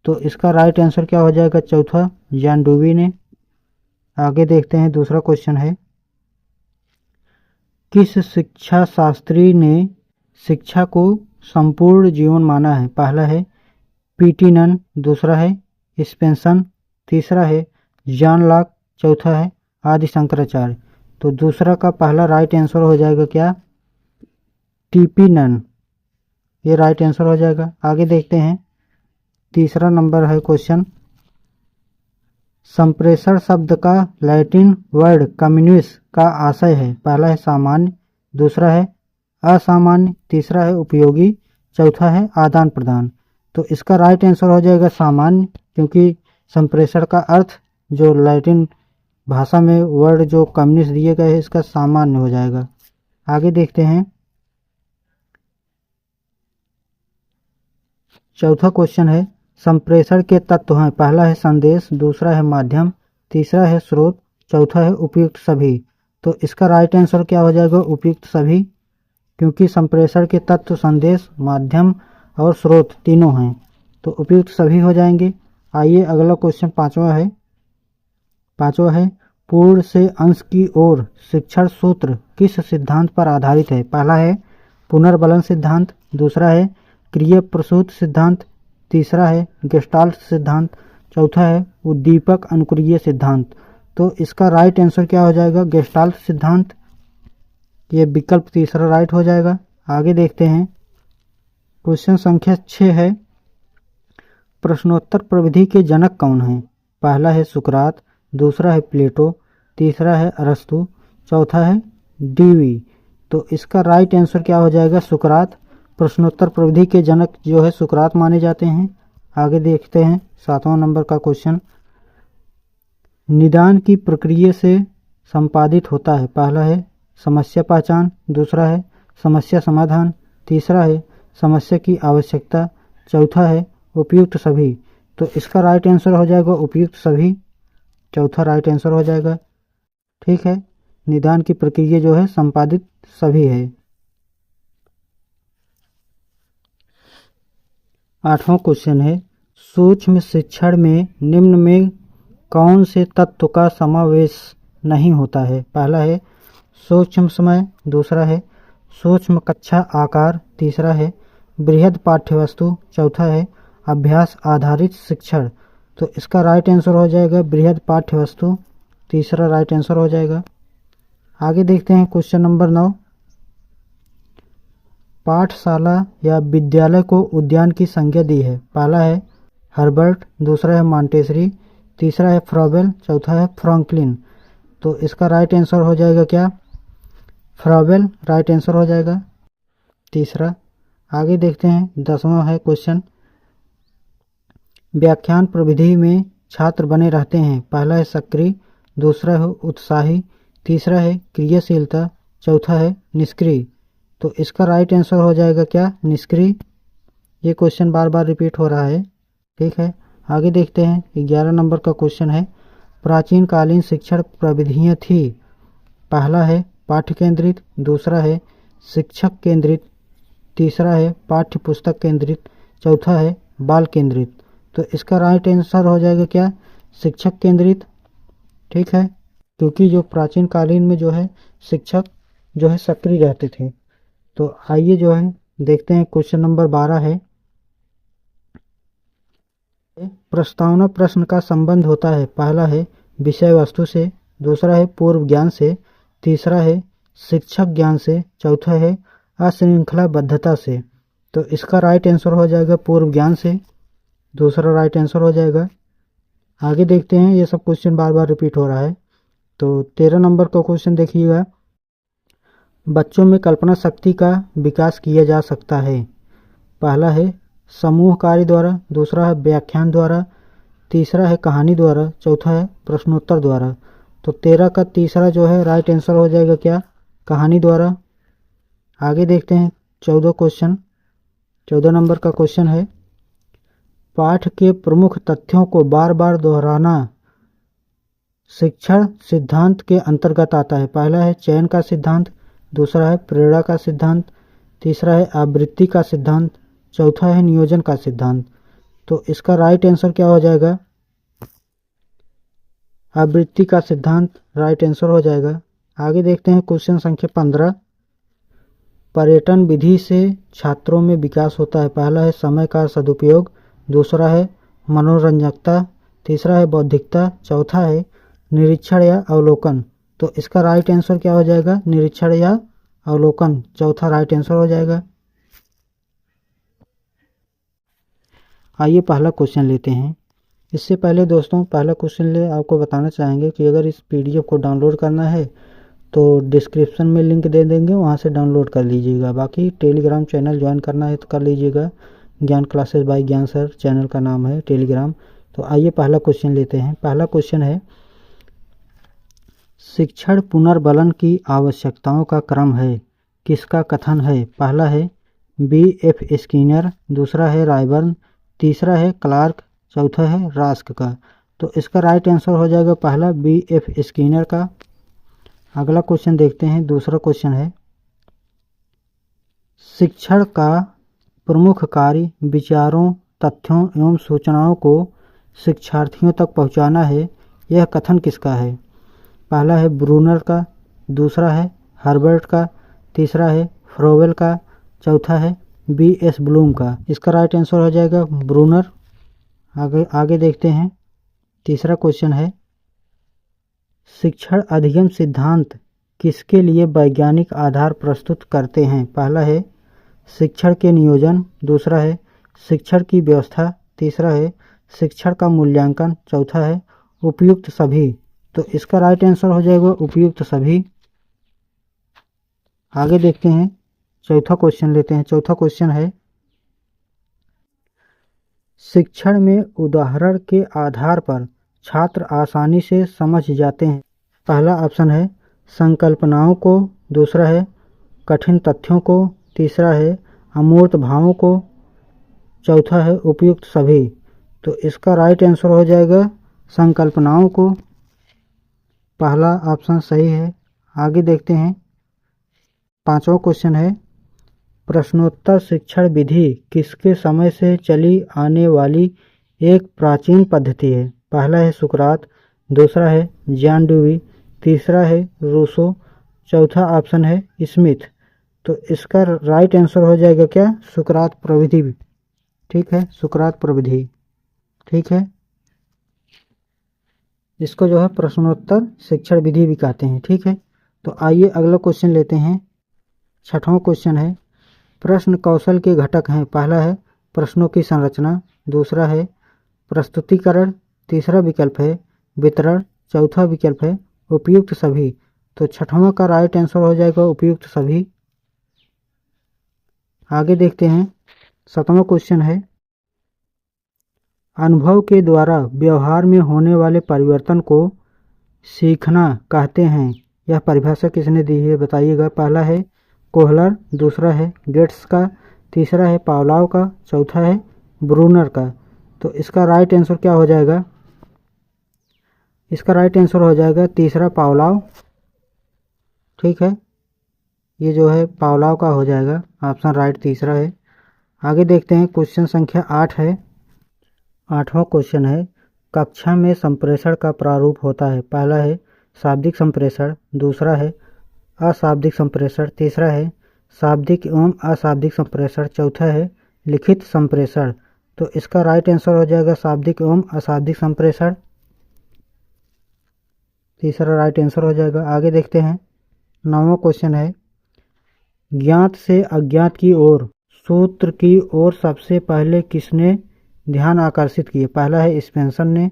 S1: तो इसका राइट आंसर क्या हो जाएगा? चौथा, जॉन डूबी ने। आगे देखते हैं दूसरा क्वेश्चन है, किस शिक्षा शास्त्री ने शिक्षा को संपूर्ण जीवन माना है? पहला है पी.टी. नन, दूसरा है स्पेंसन, तीसरा है जॉन लॉक, चौथा है आदि शंकराचार्य। तो दूसरा का पहला राइट आंसर हो जाएगा क्या? टी.पी. नन, ये राइट आंसर हो जाएगा। आगे देखते हैं तीसरा नंबर है क्वेश्चन, संप्रेषण शब्द का लैटिन वर्ड कम्युनिस का आशय है? पहला है सामान्य, दूसरा है असामान्य, तीसरा है उपयोगी, चौथा है आदान प्रदान। तो इसका राइट आंसर हो जाएगा सामान्य, क्योंकि संप्रेषण का अर्थ जो लैटिन भाषा में वर्ड जो कम्युनिस्ट दिए गए हैं इसका सामान्य हो जाएगा। आगे देखते हैं चौथा क्वेश्चन है, संप्रेषण के तत्व हैं? पहला है संदेश, दूसरा है माध्यम, तीसरा है स्रोत, चौथा है उपयुक्त सभी। तो इसका राइट आंसर क्या हो जाएगा? उपयुक्त सभी, क्योंकि संप्रेषण के तत्व संदेश, माध्यम और स्रोत तीनों हैं, तो उपयुक्त सभी हो जाएंगे। आइए अगला क्वेश्चन पांचवा है, पूर्ण से अंश की ओर शिक्षण सूत्र किस सिद्धांत पर आधारित है? पहला है पुनर्बलन सिद्धांत, दूसरा है क्रिया प्रसूत सिद्धांत, तीसरा है गेस्टाल्ट सिद्धांत, चौथा है उद्दीपक अनुक्रिय सिद्धांत। तो इसका राइट आंसर क्या हो जाएगा? गेस्टाल्ट सिद्धांत, ये विकल्प तीसरा राइट हो जाएगा। आगे देखते हैं क्वेश्चन संख्या 6 है, प्रश्नोत्तर प्रविधि के जनक कौन है? पहला है सुकरात, दूसरा है प्लेटो, तीसरा है अरस्तु, चौथा है डीवी। तो इसका राइट आंसर क्या हो जाएगा? सुकरात। प्रश्नोत्तर प्रविधि के जनक जो है सुकरात माने जाते हैं। आगे देखते हैं 7वां नंबर का क्वेश्चन, निदान की प्रक्रिया से संपादित होता है? पहला है समस्या पहचान, दूसरा है समस्या समाधान, तीसरा है समस्या की आवश्यकता, चौथा है उपयुक्त सभी। तो इसका राइट आंसर हो जाएगा उपयुक्त सभी, चौथा राइट आंसर हो जाएगा। ठीक है, निदान की प्रक्रिया जो है संपादित सभी है। 8वां क्वेश्चन है, सूक्ष्म शिक्षण में निम्न में कौन से तत्व का समावेश नहीं होता है? पहला है सूक्ष्म समय, दूसरा है सूक्ष्म कक्षा आकार, तीसरा है बृहद पाठ्यवस्तु, चौथा है अभ्यास आधारित शिक्षण। तो इसका राइट आंसर हो जाएगा बृहद पाठ्यवस्तु, तीसरा राइट आंसर हो जाएगा। आगे देखते हैं क्वेश्चन नंबर 9, पाठशाला या विद्यालय को उद्यान की संज्ञा दी है? पहला है हर्बर्ट, दूसरा है मॉन्टेसरी, तीसरा है फ्रॉबेल, चौथा है फ्रैंकलिन। तो इसका राइट आंसर हो जाएगा क्या? फ्रॉबेल राइट आंसर हो जाएगा, तीसरा। आगे देखते हैं 10वां है क्वेश्चन, व्याख्यान प्रविधि में छात्र बने रहते हैं? पहला है सक्रिय, दूसरा है उत्साही, तीसरा है क्रियाशीलता, चौथा है निष्क्रिय। तो इसका राइट आंसर हो जाएगा क्या, निष्क्रिय। ये क्वेश्चन बार बार रिपीट हो रहा है, ठीक है। आगे देखते हैं, 11 नंबर का क्वेश्चन है, प्राचीन कालीन शिक्षण प्रविधियाँ थी। पहला है पाठ्य केंद्रित, दूसरा है शिक्षक केंद्रित, तीसरा है पाठ्य पुस्तक केंद्रित, चौथा है बाल केंद्रित। तो इसका राइट आंसर हो जाएगा क्या, शिक्षक केंद्रित, ठीक है। क्योंकि जो प्राचीन कालीन में जो है शिक्षक जो है सक्रिय रहते थे। तो आइए जो है देखते हैं, क्वेश्चन नंबर 12 है, प्रस्तावना प्रश्न का संबंध होता है। पहला है विषय वस्तु से, दूसरा है पूर्व ज्ञान से, तीसरा है शिक्षक ज्ञान से, चौथा है अश्रृंखलाबद्धता से। तो इसका राइट आंसर हो जाएगा पूर्व ज्ञान से, दूसरा राइट आंसर हो जाएगा। आगे देखते हैं, ये सब क्वेश्चन बार बार रिपीट हो रहा है। तो 13 नंबर का क्वेश्चन देखिएगा, बच्चों में कल्पना शक्ति का विकास किया जा सकता है। पहला है समूह कार्य द्वारा, दूसरा है व्याख्यान द्वारा, तीसरा है कहानी द्वारा, चौथा है प्रश्नोत्तर द्वारा। तो 13 का तीसरा जो है राइट आंसर हो जाएगा क्या, कहानी द्वारा। आगे देखते हैं 14 नंबर का क्वेश्चन है, पाठ के प्रमुख तथ्यों को बार बार दोहराना शिक्षण सिद्धांत के अंतर्गत आता है। पहला है चयन का सिद्धांत, दूसरा है प्रेरणा का सिद्धांत, तीसरा है आवृत्ति का सिद्धांत, चौथा है नियोजन का सिद्धांत। तो इसका राइट आंसर क्या हो जाएगा, आवृत्ति का सिद्धांत राइट आंसर हो जाएगा। आगे देखते हैं क्वेश्चन संख्या 15, पर्यटन विधि से छात्रों में विकास होता है। पहला है समय का सदुपयोग, दूसरा है मनोरंजकता, तीसरा है बौद्धिकता, चौथा है निरीक्षण या अवलोकन। तो इसका राइट आंसर क्या हो जाएगा, निरीक्षण या अवलोकन, चौथा राइट आंसर हो जाएगा। आइए पहला क्वेश्चन लेते हैं। इससे पहले दोस्तों पहला क्वेश्चन ले आपको बताना चाहेंगे कि अगर इस पीडीएफ को डाउनलोड करना है तो डिस्क्रिप्शन में लिंक दे देंगे, वहां से डाउनलोड कर लीजिएगा। बाकी टेलीग्राम चैनल ज्वाइन करना है तो कर लीजिएगा, ज्ञान क्लासेस बाय ज्ञान सर चैनल का नाम है टेलीग्राम। तो आइए पहला क्वेश्चन लेते हैं। पहला क्वेश्चन है, शिक्षण पुनर्बलन की आवश्यकताओं का क्रम है, किसका कथन है। पहला है B.F. स्किनर, दूसरा है रायबर्न, तीसरा है क्लार्क, चौथा है रास्क का। तो इसका राइट आंसर हो जाएगा पहला B.F. स्किनर का। अगला क्वेश्चन देखते हैं, दूसरा क्वेश्चन है, शिक्षण का प्रमुख कार्य विचारों, तथ्यों एवं सूचनाओं को शिक्षार्थियों तक पहुंचाना है, यह कथन किसका है। पहला है ब्रूनर का, दूसरा है हर्बर्ट का, तीसरा है फ्रोवेल का, चौथा है B.S. ब्लूम का। इसका राइट आंसर हो जाएगा ब्रूनर। आगे देखते हैं, तीसरा क्वेश्चन है, शिक्षण अधिगम सिद्धांत किसके लिए वैज्ञानिक आधार प्रस्तुत करते हैं। पहला है शिक्षण के नियोजन, दूसरा है शिक्षण की व्यवस्था, तीसरा है शिक्षण का मूल्यांकन, चौथा है उपयुक्त सभी। तो इसका राइट आंसर हो जाएगा उपयुक्त सभी। आगे देखते हैं, चौथा क्वेश्चन लेते हैं। चौथा क्वेश्चन है, शिक्षण में उदाहरण के आधार पर छात्र आसानी से समझ जाते हैं। पहला ऑप्शन है संकल्पनाओं को, दूसरा है कठिन तथ्यों को, तीसरा है अमूर्त भावों को, चौथा है उपयुक्त सभी। तो इसका राइट आंसर हो जाएगा संकल्पनाओं को, पहला ऑप्शन सही है। आगे देखते हैं, पांचवा क्वेश्चन है, प्रश्नोत्तर शिक्षण विधि किसके समय से चली आने वाली एक प्राचीन पद्धति है। पहला है सुकरात, दूसरा है जॉन ड्यूई, तीसरा है रूसो, चौथा ऑप्शन है स्मिथ। तो इसका राइट आंसर हो जाएगा क्या, सुकरात प्रविधि। ठीक है, सुकरात प्रविधि, ठीक है। इसको जो है प्रश्नोत्तर शिक्षण विधि भी कहते हैं, ठीक है। तो आइए अगला क्वेश्चन लेते हैं। छठवां क्वेश्चन है, प्रश्न कौशल के घटक हैं। पहला है प्रश्नों की संरचना, दूसरा है प्रस्तुतिकरण, तीसरा विकल्प है वितरण, चौथा विकल्प है उपयुक्त सभी। तो छठवां का राइट आंसर हो जाएगा उपयुक्त सभी। आगे देखते हैं, सातवां क्वेश्चन है, अनुभव के द्वारा व्यवहार में होने वाले परिवर्तन को सीखना कहते हैं। यह परिभाषा किसने दी है बताइएगा। पहला है कोहलर, दूसरा है गेट्स का, तीसरा है पावलाव का, चौथा है ब्रूनर का। तो इसका राइट आंसर क्या हो जाएगा? इसका राइट आंसर हो जाएगा तीसरा पावलाव। ठीक है, ये जो है पावलाव का हो जाएगा, ऑप्शन राइट तीसरा है। आगे देखते हैं, क्वेश्चन संख्या 8 है। 8वां क्वेश्चन है, कक्षा में संप्रेषण का प्रारूप होता है। पहला है शाब्दिक संप्रेषण, दूसरा है अशाब्दिक संप्रेषण, तीसरा है शाब्दिक एवं अशाब्दिक संप्रेषण, चौथा है लिखित संप्रेषण। तो इसका राइट आंसर हो जाएगा शाब्दिक एवं अशाब्दिक संप्रेषण, तीसरा राइट आंसर हो जाएगा। आगे देखते हैं, 9वां क्वेश्चन है, ज्ञात से अज्ञात की ओर सूत्र की ओर सबसे पहले किसने ध्यान आकर्षित किए? पहला है स्पेंसर ने,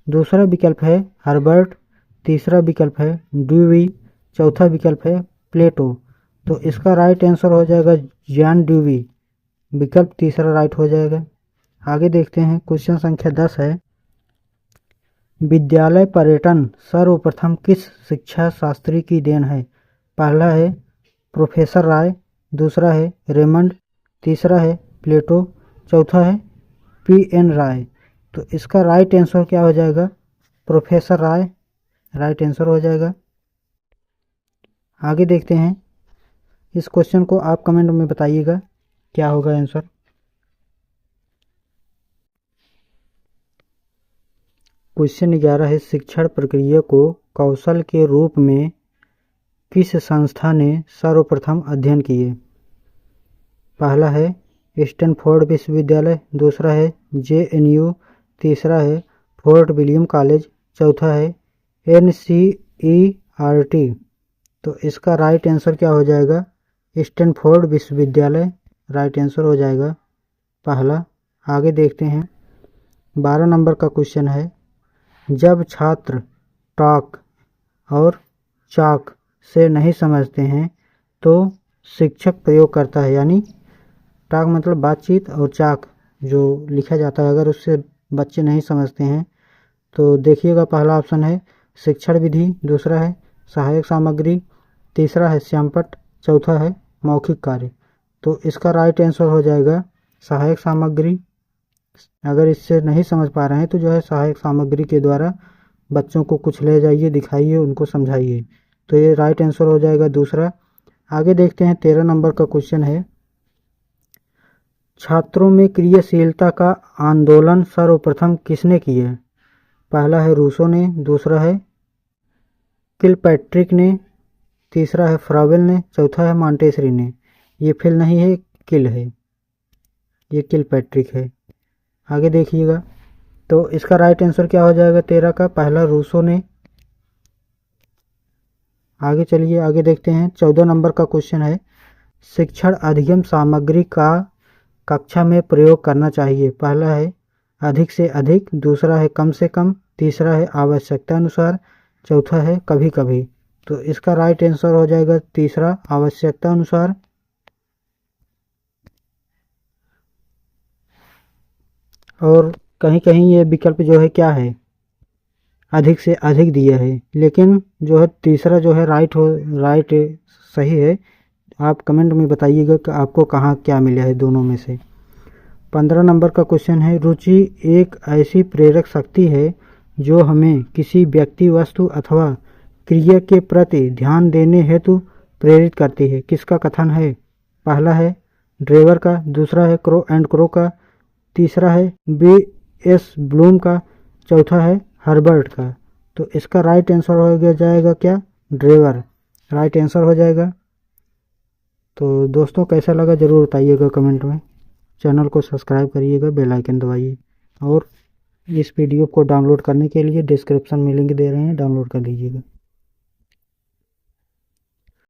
S1: दूसरा विकल्प है हर्बर्ट, तीसरा विकल्प है ड्यूवी, चौथा विकल्प है प्लेटो। तो इसका राइट आंसर हो जाएगा जॉन ड्यूवी, विकल्प तीसरा राइट हो जाएगा। आगे देखते हैं, क्वेश्चन संख्या 10 है, विद्यालय पर्यटन सर्वप्रथम किस शिक्षा शास्त्री की देन है? पहला है प्रोफेसर राय, दूसरा है रेमंड, तीसरा है प्लेटो, चौथा है P.N. राय। तो इसका राइट आंसर क्या हो जाएगा? प्रोफेसर राय, राइट आंसर हो जाएगा। आगे देखते हैं, इस क्वेश्चन को आप कमेंट में बताइएगा क्या होगा आंसर। क्वेश्चन 11 है, शिक्षण प्रक्रिया को कौशल के रूप में किस संस्था ने सर्वप्रथम अध्ययन किए? पहला है स्टैनफोर्ड विश्वविद्यालय, दूसरा है JNU, तीसरा है फोर्ट विलियम कॉलेज, चौथा है NCERT। तो इसका राइट आंसर क्या हो जाएगा? स्टैनफोर्ड विश्वविद्यालय, राइट आंसर हो जाएगा पहला। आगे देखते हैं, 12 नंबर का क्वेश्चन है, जब छात्र टॉक और चाक से नहीं समझते हैं तो शिक्षक प्रयोग करता है, यानी टॉक मतलब बातचीत और चाक जो लिखा जाता है, अगर उससे बच्चे नहीं समझते हैं तो देखिएगा, पहला ऑप्शन है शिक्षण विधि, दूसरा है सहायक सामग्री, तीसरा है श्यामपट्ट, चौथा है मौखिक कार्य। तो इसका राइट आंसर हो जाएगा सहायक सामग्री। अगर इससे नहीं समझ पा रहे हैं तो जो है सहायक सामग्री के द्वारा बच्चों को कुछ ले जाइए, दिखाइए, उनको समझाइए। तो ये राइट आंसर हो जाएगा दूसरा। आगे देखते हैं, 13 नंबर का क्वेश्चन है, छात्रों में क्रियाशीलता का आंदोलन सर्वप्रथम किसने किया? पहला है रूसो ने, दूसरा है किलपैट्रिक ने, तीसरा है फ्रावेल ने, चौथा है मॉन्टेसरी ने। ये फिल नहीं है, किल है, ये किलपैट्रिक है। आगे देखिएगा, तो इसका राइट आंसर क्या हो जाएगा 13 का? पहला रूसो ने। आगे चलिए, आगे देखते हैं, 14 नंबर का क्वेश्चन है, शिक्षण अधिगम सामग्री का कक्षा में प्रयोग करना चाहिए। पहला है अधिक से अधिक, दूसरा है कम से कम, तीसरा है आवश्यकता अनुसार, चौथा है कभी कभी। तो इसका राइट आंसर हो जाएगा तीसरा, आवश्यकता अनुसार। और कहीं कहीं ये विकल्प जो है क्या है, अधिक से अधिक दिया है, लेकिन जो है तीसरा जो है राइट सही है। आप कमेंट में बताइएगा कि आपको कहाँ क्या मिला है दोनों में से। 15 नंबर का क्वेश्चन है, रुचि एक ऐसी प्रेरक शक्ति है जो हमें किसी व्यक्ति, वस्तु अथवा क्रिया के प्रति ध्यान देने हेतु प्रेरित करती है। किसका कथन है? पहला है ड्रेवर का, दूसरा है क्रो एंड क्रो का, तीसरा है B.S. ब्लूम का, चौथा है हर्बर्ट का। तो इसका राइट आंसर हो जाएगा क्या? ड्रेवर, राइट आंसर हो जाएगा। तो दोस्तों कैसा लगा ज़रूर बताइएगा कमेंट में। चैनल को सब्सक्राइब करिएगा, बेल आइकन दबाइए, और इस वीडियो को डाउनलोड करने के लिए डिस्क्रिप्शन में लिंक दे रहे हैं, डाउनलोड कर लीजिएगा।